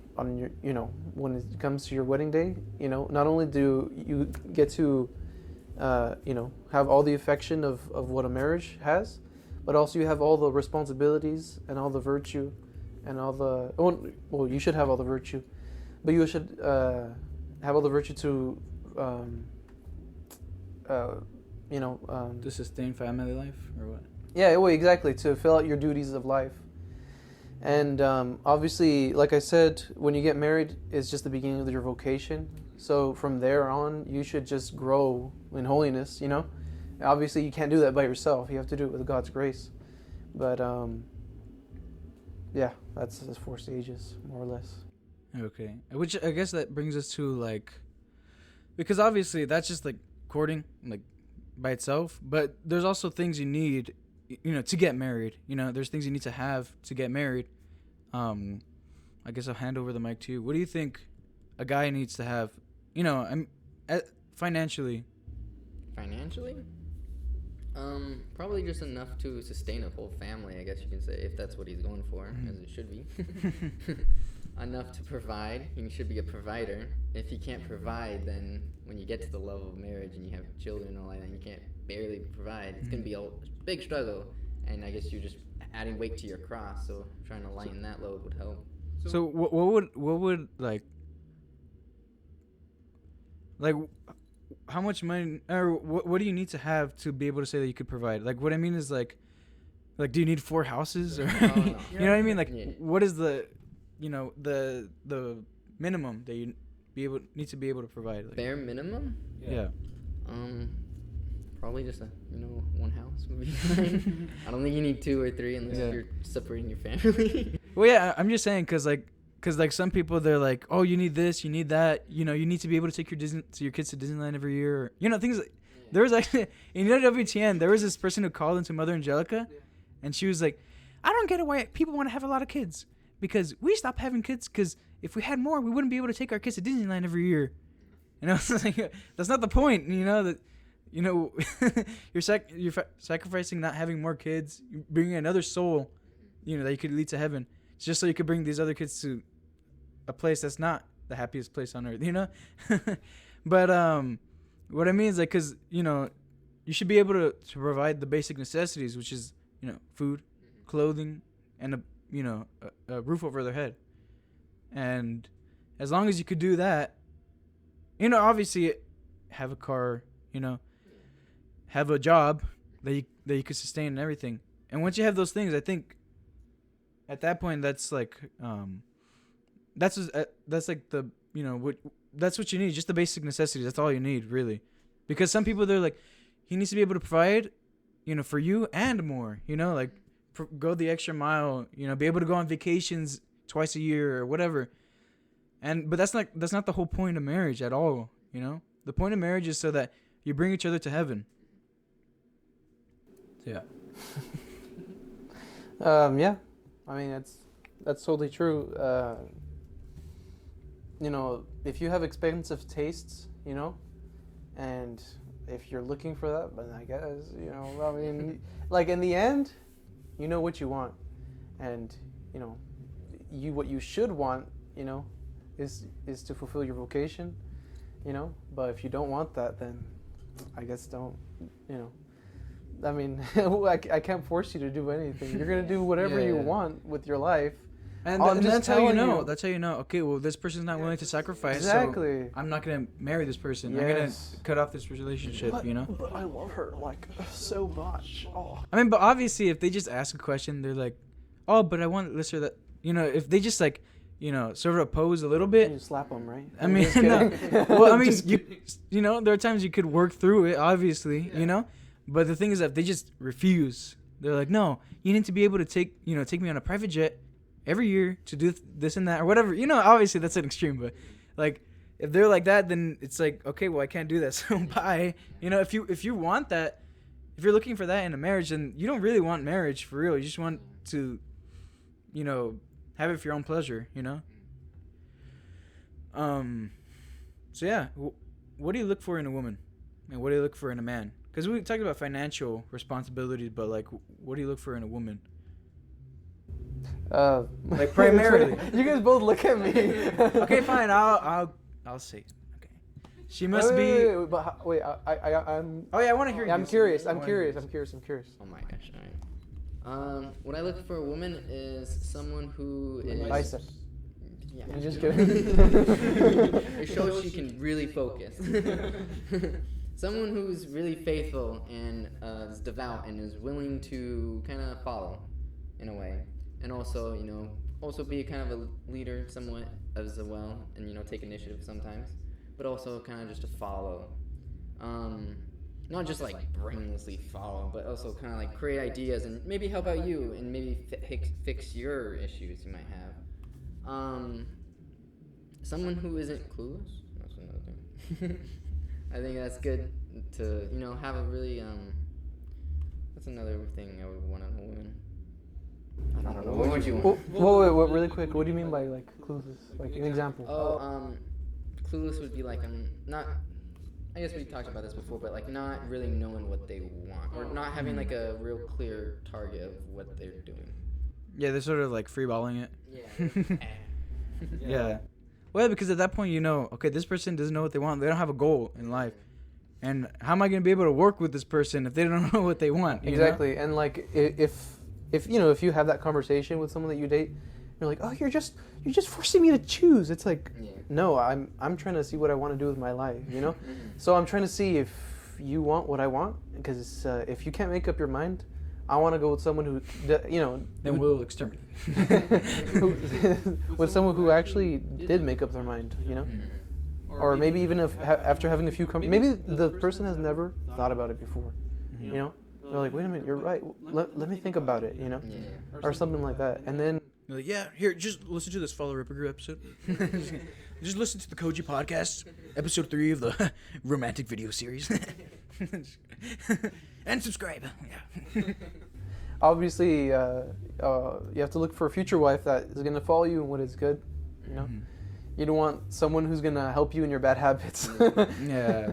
when it comes to your wedding day, not only do you get to have all the affection of what a marriage has, but also you have all the responsibilities and all the virtue and all the... Well, you should have all the virtue, but you should have all the virtue to, to sustain family life, or what? Yeah, well, exactly, to fill out your duties of life. And obviously, like I said, when you get married, it's just the beginning of your vocation. So from there on, you should just grow in holiness. Obviously you can't do that by yourself. You have to do it with God's grace. But yeah, that's the 4 stages, more or less. Okay. Which I guess that brings us to like, because obviously that's just like courting, like by itself. But there's also things you need, to get married. There's things you need to have to get married. I guess I'll hand over the mic to you. What do you think a guy needs to have? Financially. Financially? Probably just enough to sustain a whole family, I guess you can say, if that's what he's going for, as it should be. Enough to provide. He should be a provider. If he can't provide, then when you get to the level of marriage and you have children and all that, and you can't barely provide, it's going to be a big struggle. And I guess you're just adding weight to your cross, so trying to lighten that load would help. So what would like how much money, or what do you need to have to be able to say that you could provide? Like, what I mean is like do you need 4 houses, or No. you know what I mean? Like, Yeah. what is the the minimum that you need to be able to provide? Like, Bare minimum? yeah. Probably just 1 house would be fine. I don't think you need 2 or 3 unless Yeah. you're separating your family. Well, yeah, I'm just saying because some people, they're like, oh, you need this, you need that, you need to be able to take your kids to Disneyland every year, or, things like. There was actually in WTN, there was this person who called into Mother Angelica, and she was like, I don't get why people want to have a lot of kids, because we stopped having kids because if we had more, we wouldn't be able to take our kids to Disneyland every year. And I was like, that's not the point, that. You're sacrificing not having more kids, you're bringing another soul, that you could lead to heaven. It's just so you could bring these other kids to a place that's not the happiest place on earth, But what I mean is, like, because you should be able to provide the basic necessities, which is food, clothing, and a roof over their head. And as long as you could do that, obviously have a car, have a job that you could sustain and everything. And once you have those things, I think at that point that's like that's like the that's what you need, just the basic necessities. That's all you need, really. Because some people, they're like, he needs to be able to provide for you and more, like go the extra mile, be able to go on vacations twice a year or whatever. But that's not the whole point of marriage at all. The point of marriage is so that you bring each other to heaven. Yeah. Yeah, I mean that's totally true. If you have expensive tastes, and if you're looking for that, then I guess I mean, like in the end, you know what you want, and what you should want, is to fulfill your vocation, But if you don't want that, then I guess don't, I mean, I can't force you to do anything. You're gonna do whatever you want with your life, and that's how you know. That's how you know. Okay, well, this person's not willing to sacrifice. Exactly. So I'm not gonna marry this person. Yes. I'm gonna cut off this relationship. But I love her so much. Oh. I mean, but obviously, if they just ask a question, they're like, "Oh, but I want this or that." If they just like, sort of oppose a little bit. You slap them, right? I mean, no. Well, I mean, there are times you could work through it, obviously, But the thing is that if they just refuse, they're like, no, you need to be able to take me on a private jet every year to do this and that or whatever. Obviously that's an extreme, but like if they're like that, then it's like, okay, well, I can't do that, so bye. If you want that, if you're looking for that in a marriage, then you don't really want marriage for real. You just want to, have it for your own pleasure, So yeah, what do you look for in a woman, and what do you look for in a man? Because we talked about financial responsibilities, but like, what do you look for in a woman? Like primarily. You guys both look at me. Okay, fine. I'll say. Okay. She must be. Wait, I'm. Oh yeah, I want to hear. I'm you. curious. I'm curious. Oh my gosh! All right. What I look for a woman is someone who is. Bicep. Yeah. I'm just kidding. It shows she can really focus. Someone who's really faithful and is devout and is willing to kind of follow, in a way, and also also be kind of a leader somewhat as well, and take initiative sometimes. but also kind of just to follow. Not just like brainlessly follow, but also kind of like create ideas and maybe help out you and maybe fix your issues you might have. Someone who isn't clueless. That's another thing. I think that's good to have a really That's another thing I would want in a woman. I don't know. What would you want? Whoa, really quick. What do you mean by like clueless? Like an example. Clueless would be like not. I guess we talked about this before, but like not really knowing what they want, or not having like a real clear target of what they're doing. Yeah, they're sort of like freeballing it. Yeah. Yeah. Well, because at that point, okay, this person doesn't know what they want. They don't have a goal in life. And how am I going to be able to work with this person if they don't know what they want? Exactly. And like if you have that conversation with someone that you date, you're like, "Oh, you're just forcing me to choose." It's like, no, I'm trying to see what I want to do with my life, So I'm trying to see if you want what I want, because if you can't make up your mind, I want to go with someone who, Then we'll exterminate. with someone who actually did make up their mind, Or maybe even if after having a few, maybe the person has never thought about it before, They're like, wait a minute, you're right. Let me think about it, or something like that, and then. They're like, yeah, here, just listen to this Follow Ripper episode. Just listen to the Koji podcast, episode 3 of the romantic video series. And subscribe. Yeah. Obviously, you have to look for a future wife that is going to follow you in what is good, Mm-hmm. You don't want someone who's going to help you in your bad habits. Yeah.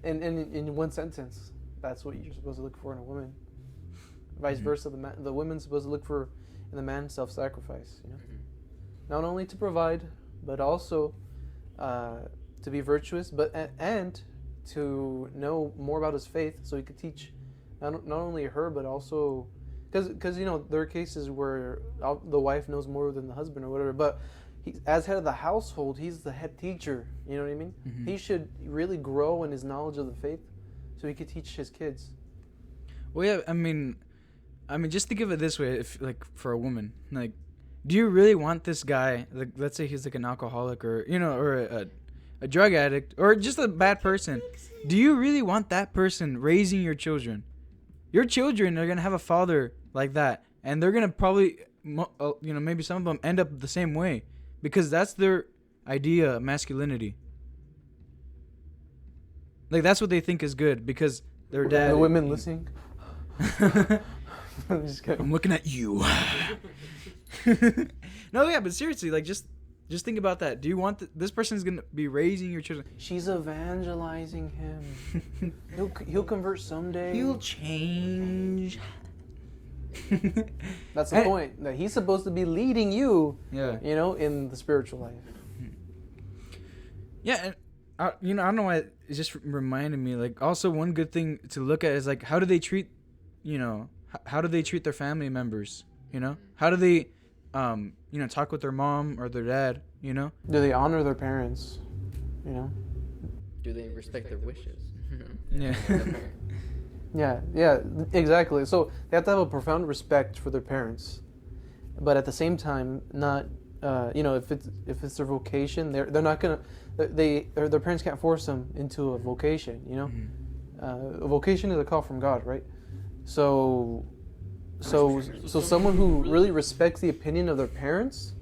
In one sentence, that's what you're supposed to look for in a woman. Vice versa, the woman's supposed to look for in the man self-sacrifice, Not only to provide, but also to be virtuous, and to know more about his faith, so he could teach not only her, but also because there are cases where the wife knows more than the husband or whatever, but as head of the household, he's the head teacher. You know what I mean? Mm-hmm. He should really grow in his knowledge of the faith, so he could teach his kids. Well, yeah, I mean, just think of it this way: if like for a woman, like, do you really want this guy? Like, let's say he's like an alcoholic, or or a drug addict, or just a bad person. Do you really want that person raising your children? Your children are gonna have a father like that, and they're gonna probably, maybe some of them end up the same way, because that's their idea of masculinity. Like, that's what they think is good, because their dad. The women listening. I'm just kidding. I'm looking at you. No, yeah, but seriously, like, just think about that. Do you want this person's gonna be raising your children? She's evangelizing him. He'll convert someday. He'll change. That's the point. That he's supposed to be leading you. Yeah. In the spiritual life. Yeah, and I don't know why it just reminded me. Like, also one good thing to look at is like, how do they treat, how do they treat their family members? How do they, talk with their mom or their dad? Do they honor their parents? Do they respect their wishes? Yeah. Yeah, exactly. So they have to have a profound respect for their parents, but at the same time, not, if it's their vocation, they're not gonna, their parents can't force them into a vocation. Mm-hmm. A vocation is a call from God, right? So someone who really respects the opinion of their parents,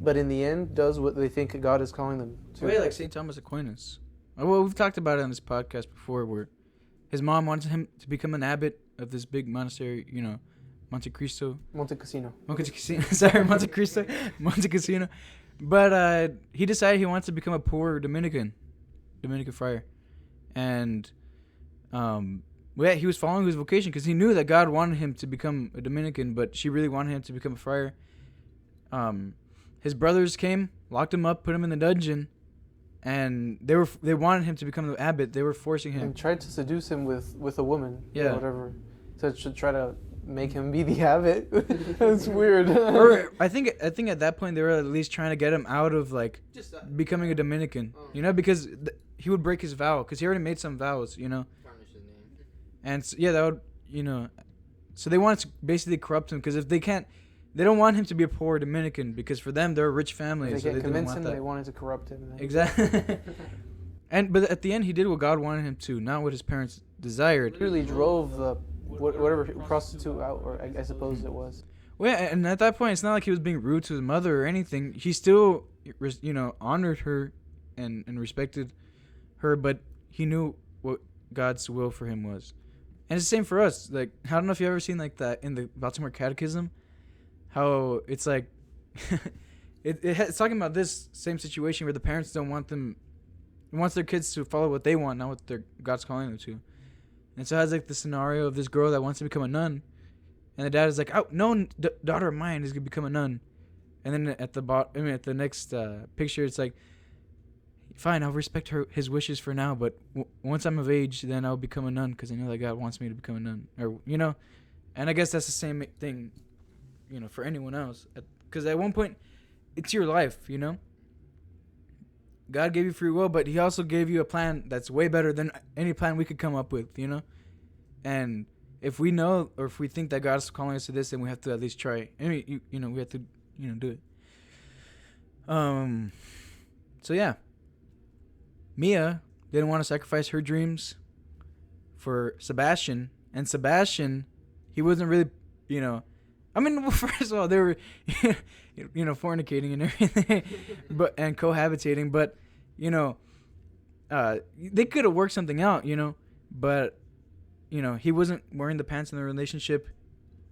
but in the end does what they think God is calling them to. Like St. Thomas Aquinas. Well, we've talked about it on this podcast before, where his mom wanted him to become an abbot of this big monastery, Monte Cristo. Monte Cassino. Sorry, Monte Cristo. Monte Cassino. But he decided he wants to become a poor Dominican friar. And he was following his vocation because he knew that God wanted him to become a Dominican, but she really wanted him to become a friar. His brothers came, locked him up, put him in the dungeon, and they wanted him to become the abbot. They were forcing him. And tried to seduce him with a woman. Yeah. Or whatever. So it should try to make him be the abbot. That's weird. Or I think at that point they were at least trying to get him out of like becoming a Dominican. Because he would break his vow because he already made some vows. Tarnish his name. And that would so they wanted to basically corrupt him because if they can't they don't want him to be a poor Dominican because for them they're a rich family. They so can't they didn't convince want him. that. They wanted to corrupt him. Then. Exactly. But at the end, he did what God wanted him to, not what his parents desired. Literally drove the whatever prostitute out, or I suppose it was. Well, yeah, and at that point, it's not like he was being rude to his mother or anything. He still, honored her and respected her, but he knew what God's will for him was. And it's the same for us. Like, I don't know if you've ever seen like that in the Baltimore Catechism, how it's like, it's talking about this same situation where the parents don't want them, wants their kids to follow what they want, not what God's calling them to. And so it has like the scenario of this girl that wants to become a nun, and the dad is like, "Oh, no, daughter of mine is gonna become a nun." And then at the next picture, it's like, "Fine, I'll respect his wishes for now, but once I'm of age, then I'll become a nun because I know that God wants me to become a nun." Or and I guess that's the same thing, for anyone else. Because at one point, it's your life, God gave you free will, but he also gave you a plan that's way better than any plan we could come up with, And if we know or if we think that God's calling us to this, then we have to at least try. I mean, we have to, do it. So yeah. Mia didn't want to sacrifice her dreams for Sebastian, and Sebastian, he wasn't really, I mean, well, first of all, they were, fornicating and everything, and cohabitating, but, they could have worked something out, but, he wasn't wearing the pants in the relationship,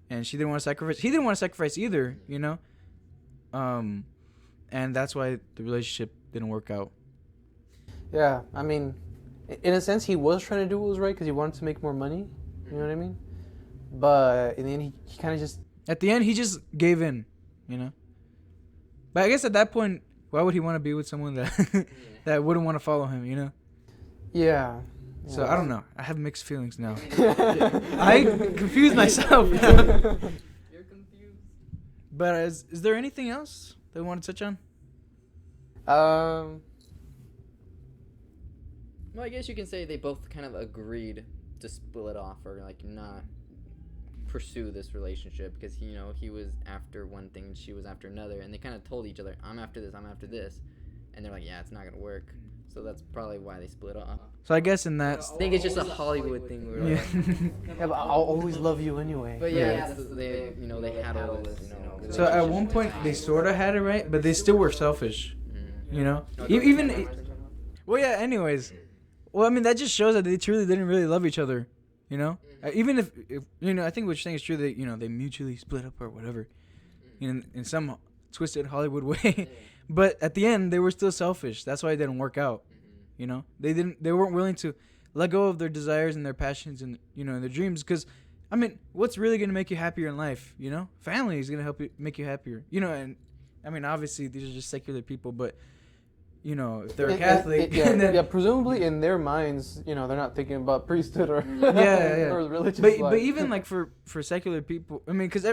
and she didn't want to sacrifice. He didn't want to sacrifice either, and that's why the relationship didn't work out. Yeah, I mean, in a sense, he was trying to do what was right because he wanted to make more money. You know what I mean? But in the end, he kind of just... At the end, he just gave in, But I guess at that point, why would he want to be with someone that that wouldn't want to follow him, Yeah. So I don't know. I have mixed feelings now. I confused myself. You're confused. But is there anything else that we want to touch on? Well, I guess you can say they both kind of agreed to split off or not pursue this relationship because he was after one thing and she was after another, and they kind of told each other, I'm after this, and they're like, yeah, it's not gonna work. So that's probably why they split off. So I guess in that, I think it's just a Hollywood thing where Yeah, but I'll always love you anyway. but yeah, they had all this so at one point they sort of had it right, but they still were selfish, even. Well, yeah. Anyways, well, I mean that just shows that they truly didn't really love each other, Even if I think what you're saying is true that they mutually split up or whatever, in some twisted Hollywood way, but at the end they were still selfish. That's why it didn't work out. They weren't willing to let go of their desires and their passions and their dreams because, I mean, what's really gonna make you happier in life? Family is gonna help you make you happier. And I mean obviously these are just secular people, but. If they're a Catholic, presumably in their minds, they're not thinking about priesthood or or religious life. But even like for secular people, I mean, because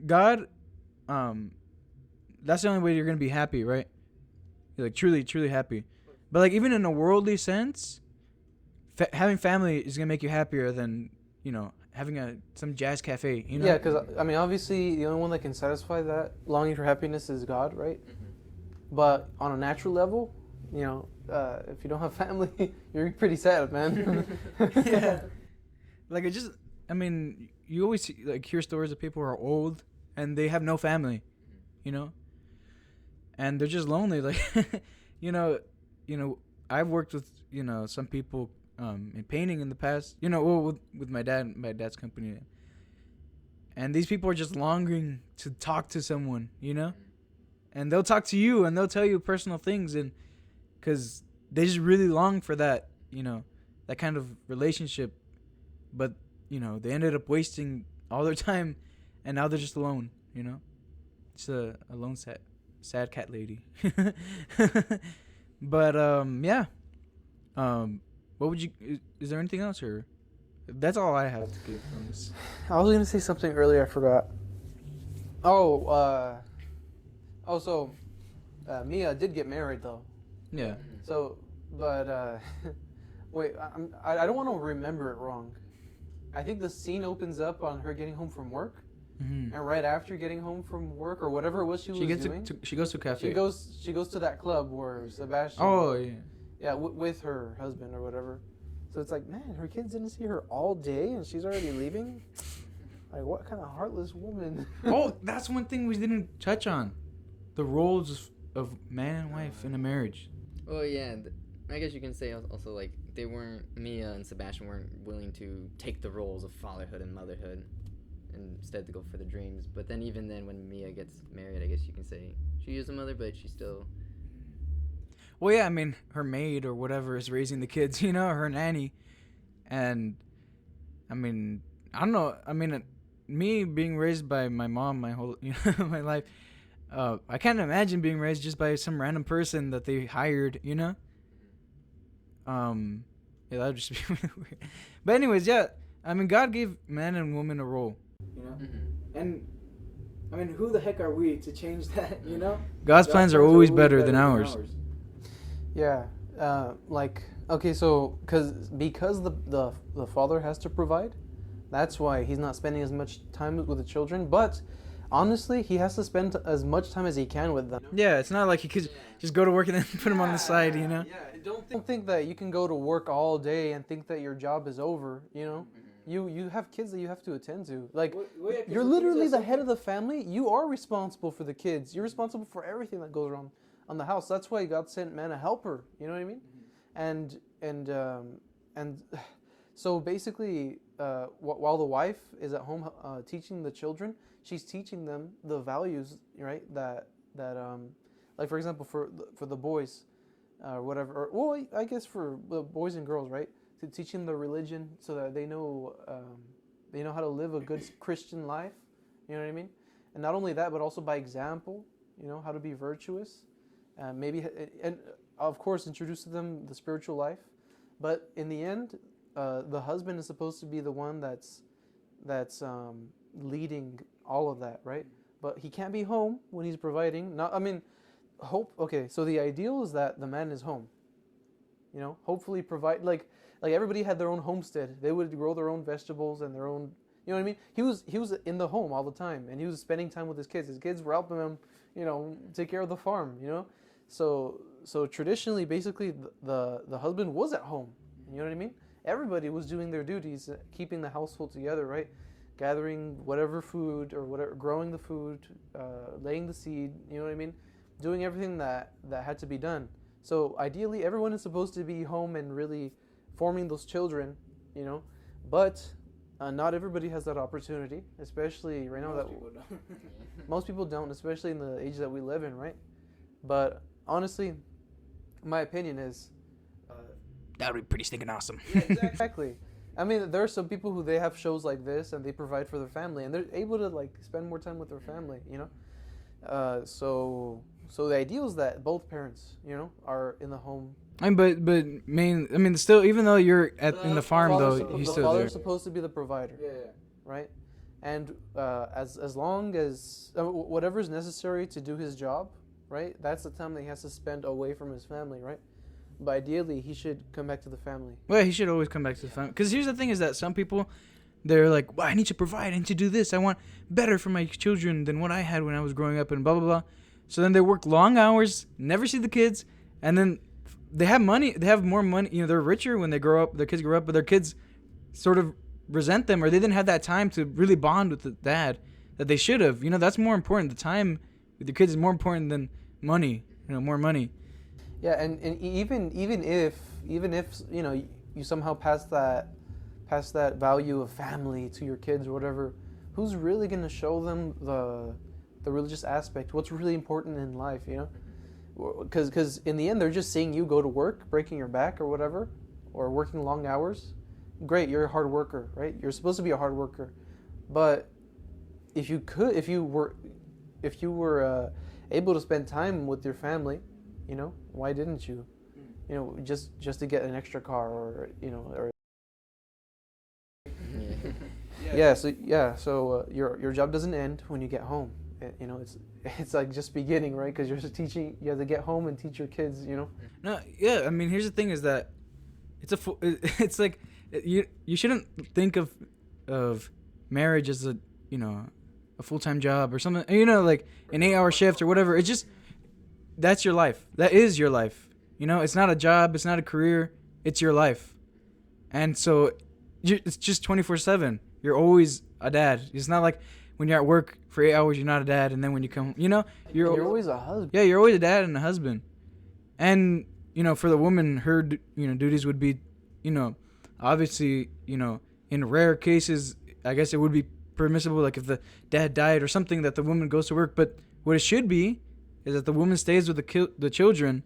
God, that's the only way you're gonna be happy, right? You're like truly happy. But like even in a worldly sense, having family is gonna make you happier than having some jazz cafe. Yeah, because I mean, obviously the only one that can satisfy that longing for happiness is God, right? But on a natural level, if you don't have family, you're pretty sad, man. Yeah. Like I mean, you always hear stories of people who are old and they have no family, and they're just lonely. Like, I've worked with some people in painting in the past. With my dad's company, and these people are just longing to talk to someone, And they'll talk to you and they'll tell you personal things, and because they just really long for that, that kind of relationship. But, they ended up wasting all their time and now they're just alone, It's a lone sad cat lady. But, yeah. What would you, is there anything else or? That's all I have to give on this. I was going to say something earlier, I forgot. So Mia did get married though. Yeah. So, but wait, I don't want to remember it wrong. I think the scene opens up on her getting home from work, Mhm. and right after getting home from work or whatever it was she was doing, She goes to a cafe. she goes to that club where Sebastian. Oh yeah. Yeah, with her husband or whatever. So it's like, man, her kids didn't see her all day and she's already leaving. Like, what kind of heartless woman? Oh, that's one thing we didn't touch on. The roles of man and wife in a marriage. Oh yeah, I guess you can say also like Mia and Sebastian weren't willing to take the roles of fatherhood and motherhood, and instead to go for the dreams. But then even then, when Mia gets married, I guess you can say she is a mother, but she still. Well, yeah, I mean, her maid or whatever is raising the kids, you know, her nanny. And, I mean, I don't know. I mean, me being raised by my mom my whole, my life, I can't imagine being raised just by some random person that they hired, you know? Yeah, that would just be really weird. But anyways, yeah, I mean, God gave man and woman a role, you know? Mm-hmm. And, I mean, who the heck are we to change that, you know? God's plans are always better than ours. Yeah, like, okay, so because the father has to provide, that's why he's not spending as much time with the children. But honestly, he has to spend as much time as he can with them. Yeah, it's not like he could just go to work and then put them on the side, you know? Yeah, don't think that you can go to work all day and think that your job is over, you know? You have kids that you have to attend to. Like, you're literally the head of the family. You are responsible for the kids. You're responsible for everything that goes on the house. That's why God sent man a helper. You know what I mean? And so basically, while the wife is at home teaching the children, she's teaching them the values, right? That like for example, for the boys, whatever. Or, well, I guess for the boys and girls, right? To teach them the religion so that they know how to live a good Christian life. You know what I mean? And not only that, but also by example. You know how to be virtuous. Maybe and of course introduce to them the spiritual life. But in the end, the husband is supposed to be the one that's leading all of that, right? But he can't be home when he's providing. Okay, so the ideal is that the man is home. You know, hopefully provide like everybody had their own homestead. They would grow their own vegetables and their own. You know what I mean? He was in the home all the time, and he was spending time with his kids. His kids were helping him, you know, take care of the farm. You know, so traditionally, basically, the husband was at home. You know what I mean? Everybody was doing their duties, keeping the household together, right? Gathering whatever food or whatever, growing the food, laying the seed. You know what I mean? Doing everything that had to be done. So ideally, everyone is supposed to be home and really forming those children, you know. But not everybody has that opportunity, especially right now. Most people don't, especially in the age that we live in, right? But honestly, my opinion is That would be pretty stinking awesome. yeah, exactly. I mean, there are some people who they have shows like this and they provide for their family and they're able to like spend more time with their family, you know. So the ideal is that both parents, you know, are in the home. I mean, still, even though you're in the farm, though, he's the still there. father's supposed to be the provider, right? And as long as whatever is necessary to do his job, right? That's the time that he has to spend away from his family, right? But ideally, he should come back to the family. Well, he should always come back to the family. Because here's the thing: is that some people, they're like, well, I need to provide, I need to do this. I want better for my children than what I had when I was growing up, and blah blah blah. So then they work long hours, never see the kids, and then they have money. They have more money. You know, they're richer when they grow up. Their kids grow up, but their kids sort of resent them, or they didn't have that time to really bond with the dad that they should have. You know, that's more important. The time with your kids is more important than money. You know, more money. Yeah, and even if you know you somehow pass that value of family to your kids or whatever, who's really gonna show them the religious aspect? What's really important in life, you know? Because in the end, they're just seeing you go to work, breaking your back or whatever, or working long hours. Great, you're a hard worker, right? You're supposed to be a hard worker, but if you were able to spend time with your family, you know, why didn't you? You know, just to get an extra car or, you know, or so your job doesn't end when you get home. You know, it's like just beginning, right? Because you're just teaching. You have to get home and teach your kids. You know. No, yeah. I mean, here's the thing: is that it's like you shouldn't think of marriage as a, you know, a full-time job or something, you know, like an 8-hour shift or whatever. It's just, that's your life. That is your life. You know, it's not a job. It's not a career. It's your life. And so it's just 24/7. You're always a dad. It's not like when you're at work for 8 hours, you're not a dad. And then when you come, you know, You're always a husband. yeah, you're always a dad and a husband. And, you know, for the woman, her, duties would be, obviously, in rare cases, I guess it would be permissible, like if the dad died or something, that the woman goes to work. But what it should be is that the woman stays with the children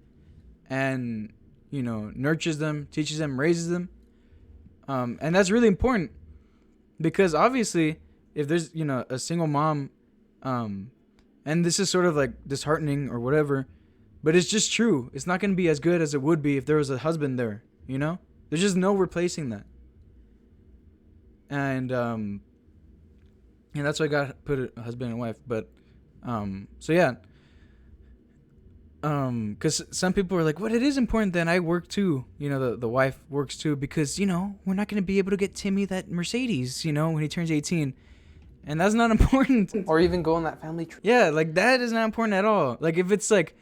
and, nurtures them, teaches them, raises them. And that's really important because obviously if there's, a single mom, and this is sort of like disheartening or whatever, but it's just true. It's not going to be as good as it would be if there was a husband there, There's just no replacing that. And that's why I got put a husband and wife. But, so yeah. Because some people are like, well, it is important that I work too. The wife works too because, we're not going to be able to get Timmy that Mercedes, when he turns 18. And that's not important. Or even go on that family trip. Yeah, like that is not important at all. Like if it's like,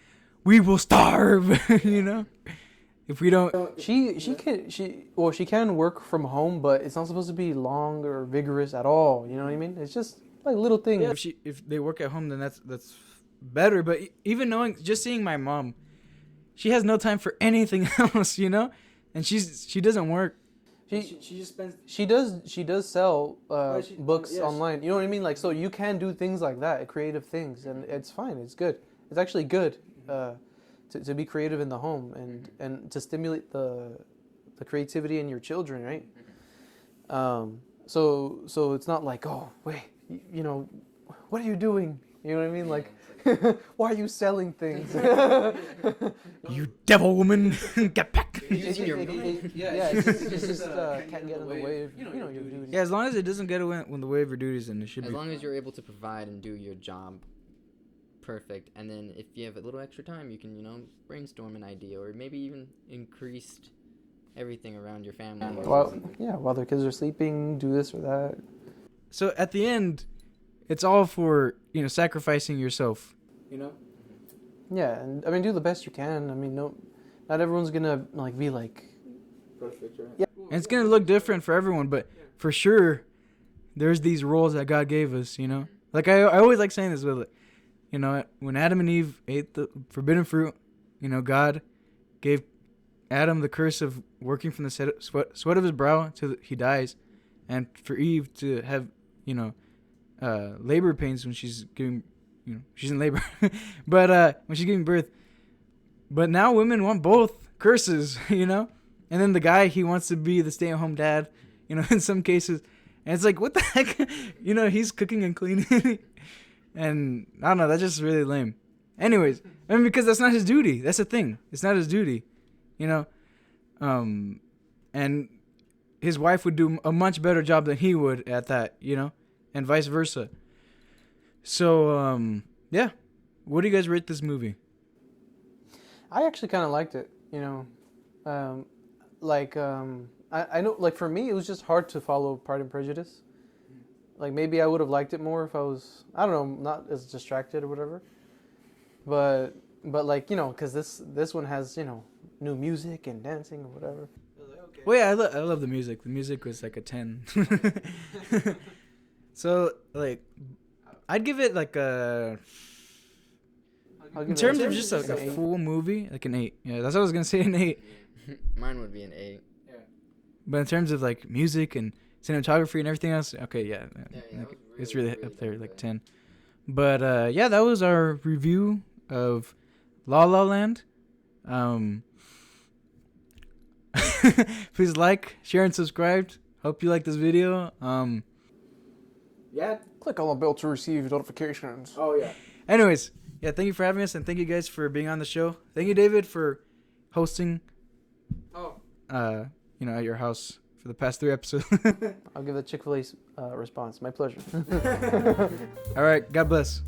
we will starve, if we don't. She can work from home, but it's not supposed to be long or vigorous at all. You know what I mean? It's just like little things. Yeah, if they work at home, then that's better. But even just seeing my mom, she has no time for anything else, and she doesn't work. She just spends. She does sell books online. You know what I mean? Like, so you can do things like that, creative things, and it's fine. It's good. It's actually good to be creative in the home and to stimulate the creativity in your children, right? So it's not like, oh wait, what are you doing? You know what I mean? Like, why are you selling things? You devil woman, get back! Using your It's just can't get in the way of your duties. Yeah, as long as it doesn't get in the way of your duties, then it should As be. long as you're able to provide and do your job perfect, and then if you have a little extra time, you can brainstorm an idea or maybe even increase everything around your family. While their kids are sleeping, do this or that. So at the end, it's all for sacrificing yourself. Yeah, and I mean, do the best you can. I mean, not everyone's gonna be like Perfect, right? Yeah. And it's gonna look different for everyone, but for sure, there's these roles that God gave us. Like I always like saying this with it. When Adam and Eve ate the forbidden fruit, God gave Adam the curse of working from the sweat of his brow till he dies, and for Eve to have labor pains when she's giving, she's in labor, but when she's giving birth. But now women want both curses, and then the guy, he wants to be the stay-at-home dad, in some cases, and it's like, what the heck, he's cooking and cleaning, and I don't know, that's just really lame. Anyways, I mean, because that's not his duty. That's the thing. It's not his duty, and his wife would do a much better job than he would at that, and vice versa. So, yeah. What do you guys rate this movie? I actually kind of liked it, I know, like, for me, it was just hard to follow Pride and Prejudice. Like, maybe I would have liked it more if I was, I don't know, not as distracted or whatever. But like, because this one has, new music and dancing or whatever. Well, yeah, I love the music. The music was like a 10. So, like, I'd give it like a... In terms of just like a full movie, like an 8. Yeah, that's what I was going to say, an 8. Mine would be an 8. Yeah. But in terms of like music and cinematography and everything else, okay, yeah. Like, it's really up there, like 10. But, yeah, that was our review of La La Land. Please like, share, and subscribe. Hope you like this video. Yeah. Click on the bell to receive notifications. Oh, yeah. Anyways, yeah, thank you for having us, and thank you guys for being on the show. Thank you, David, for hosting. At your house for the past 3 episodes. I'll give the Chick-fil-A response. My pleasure. All right. God bless.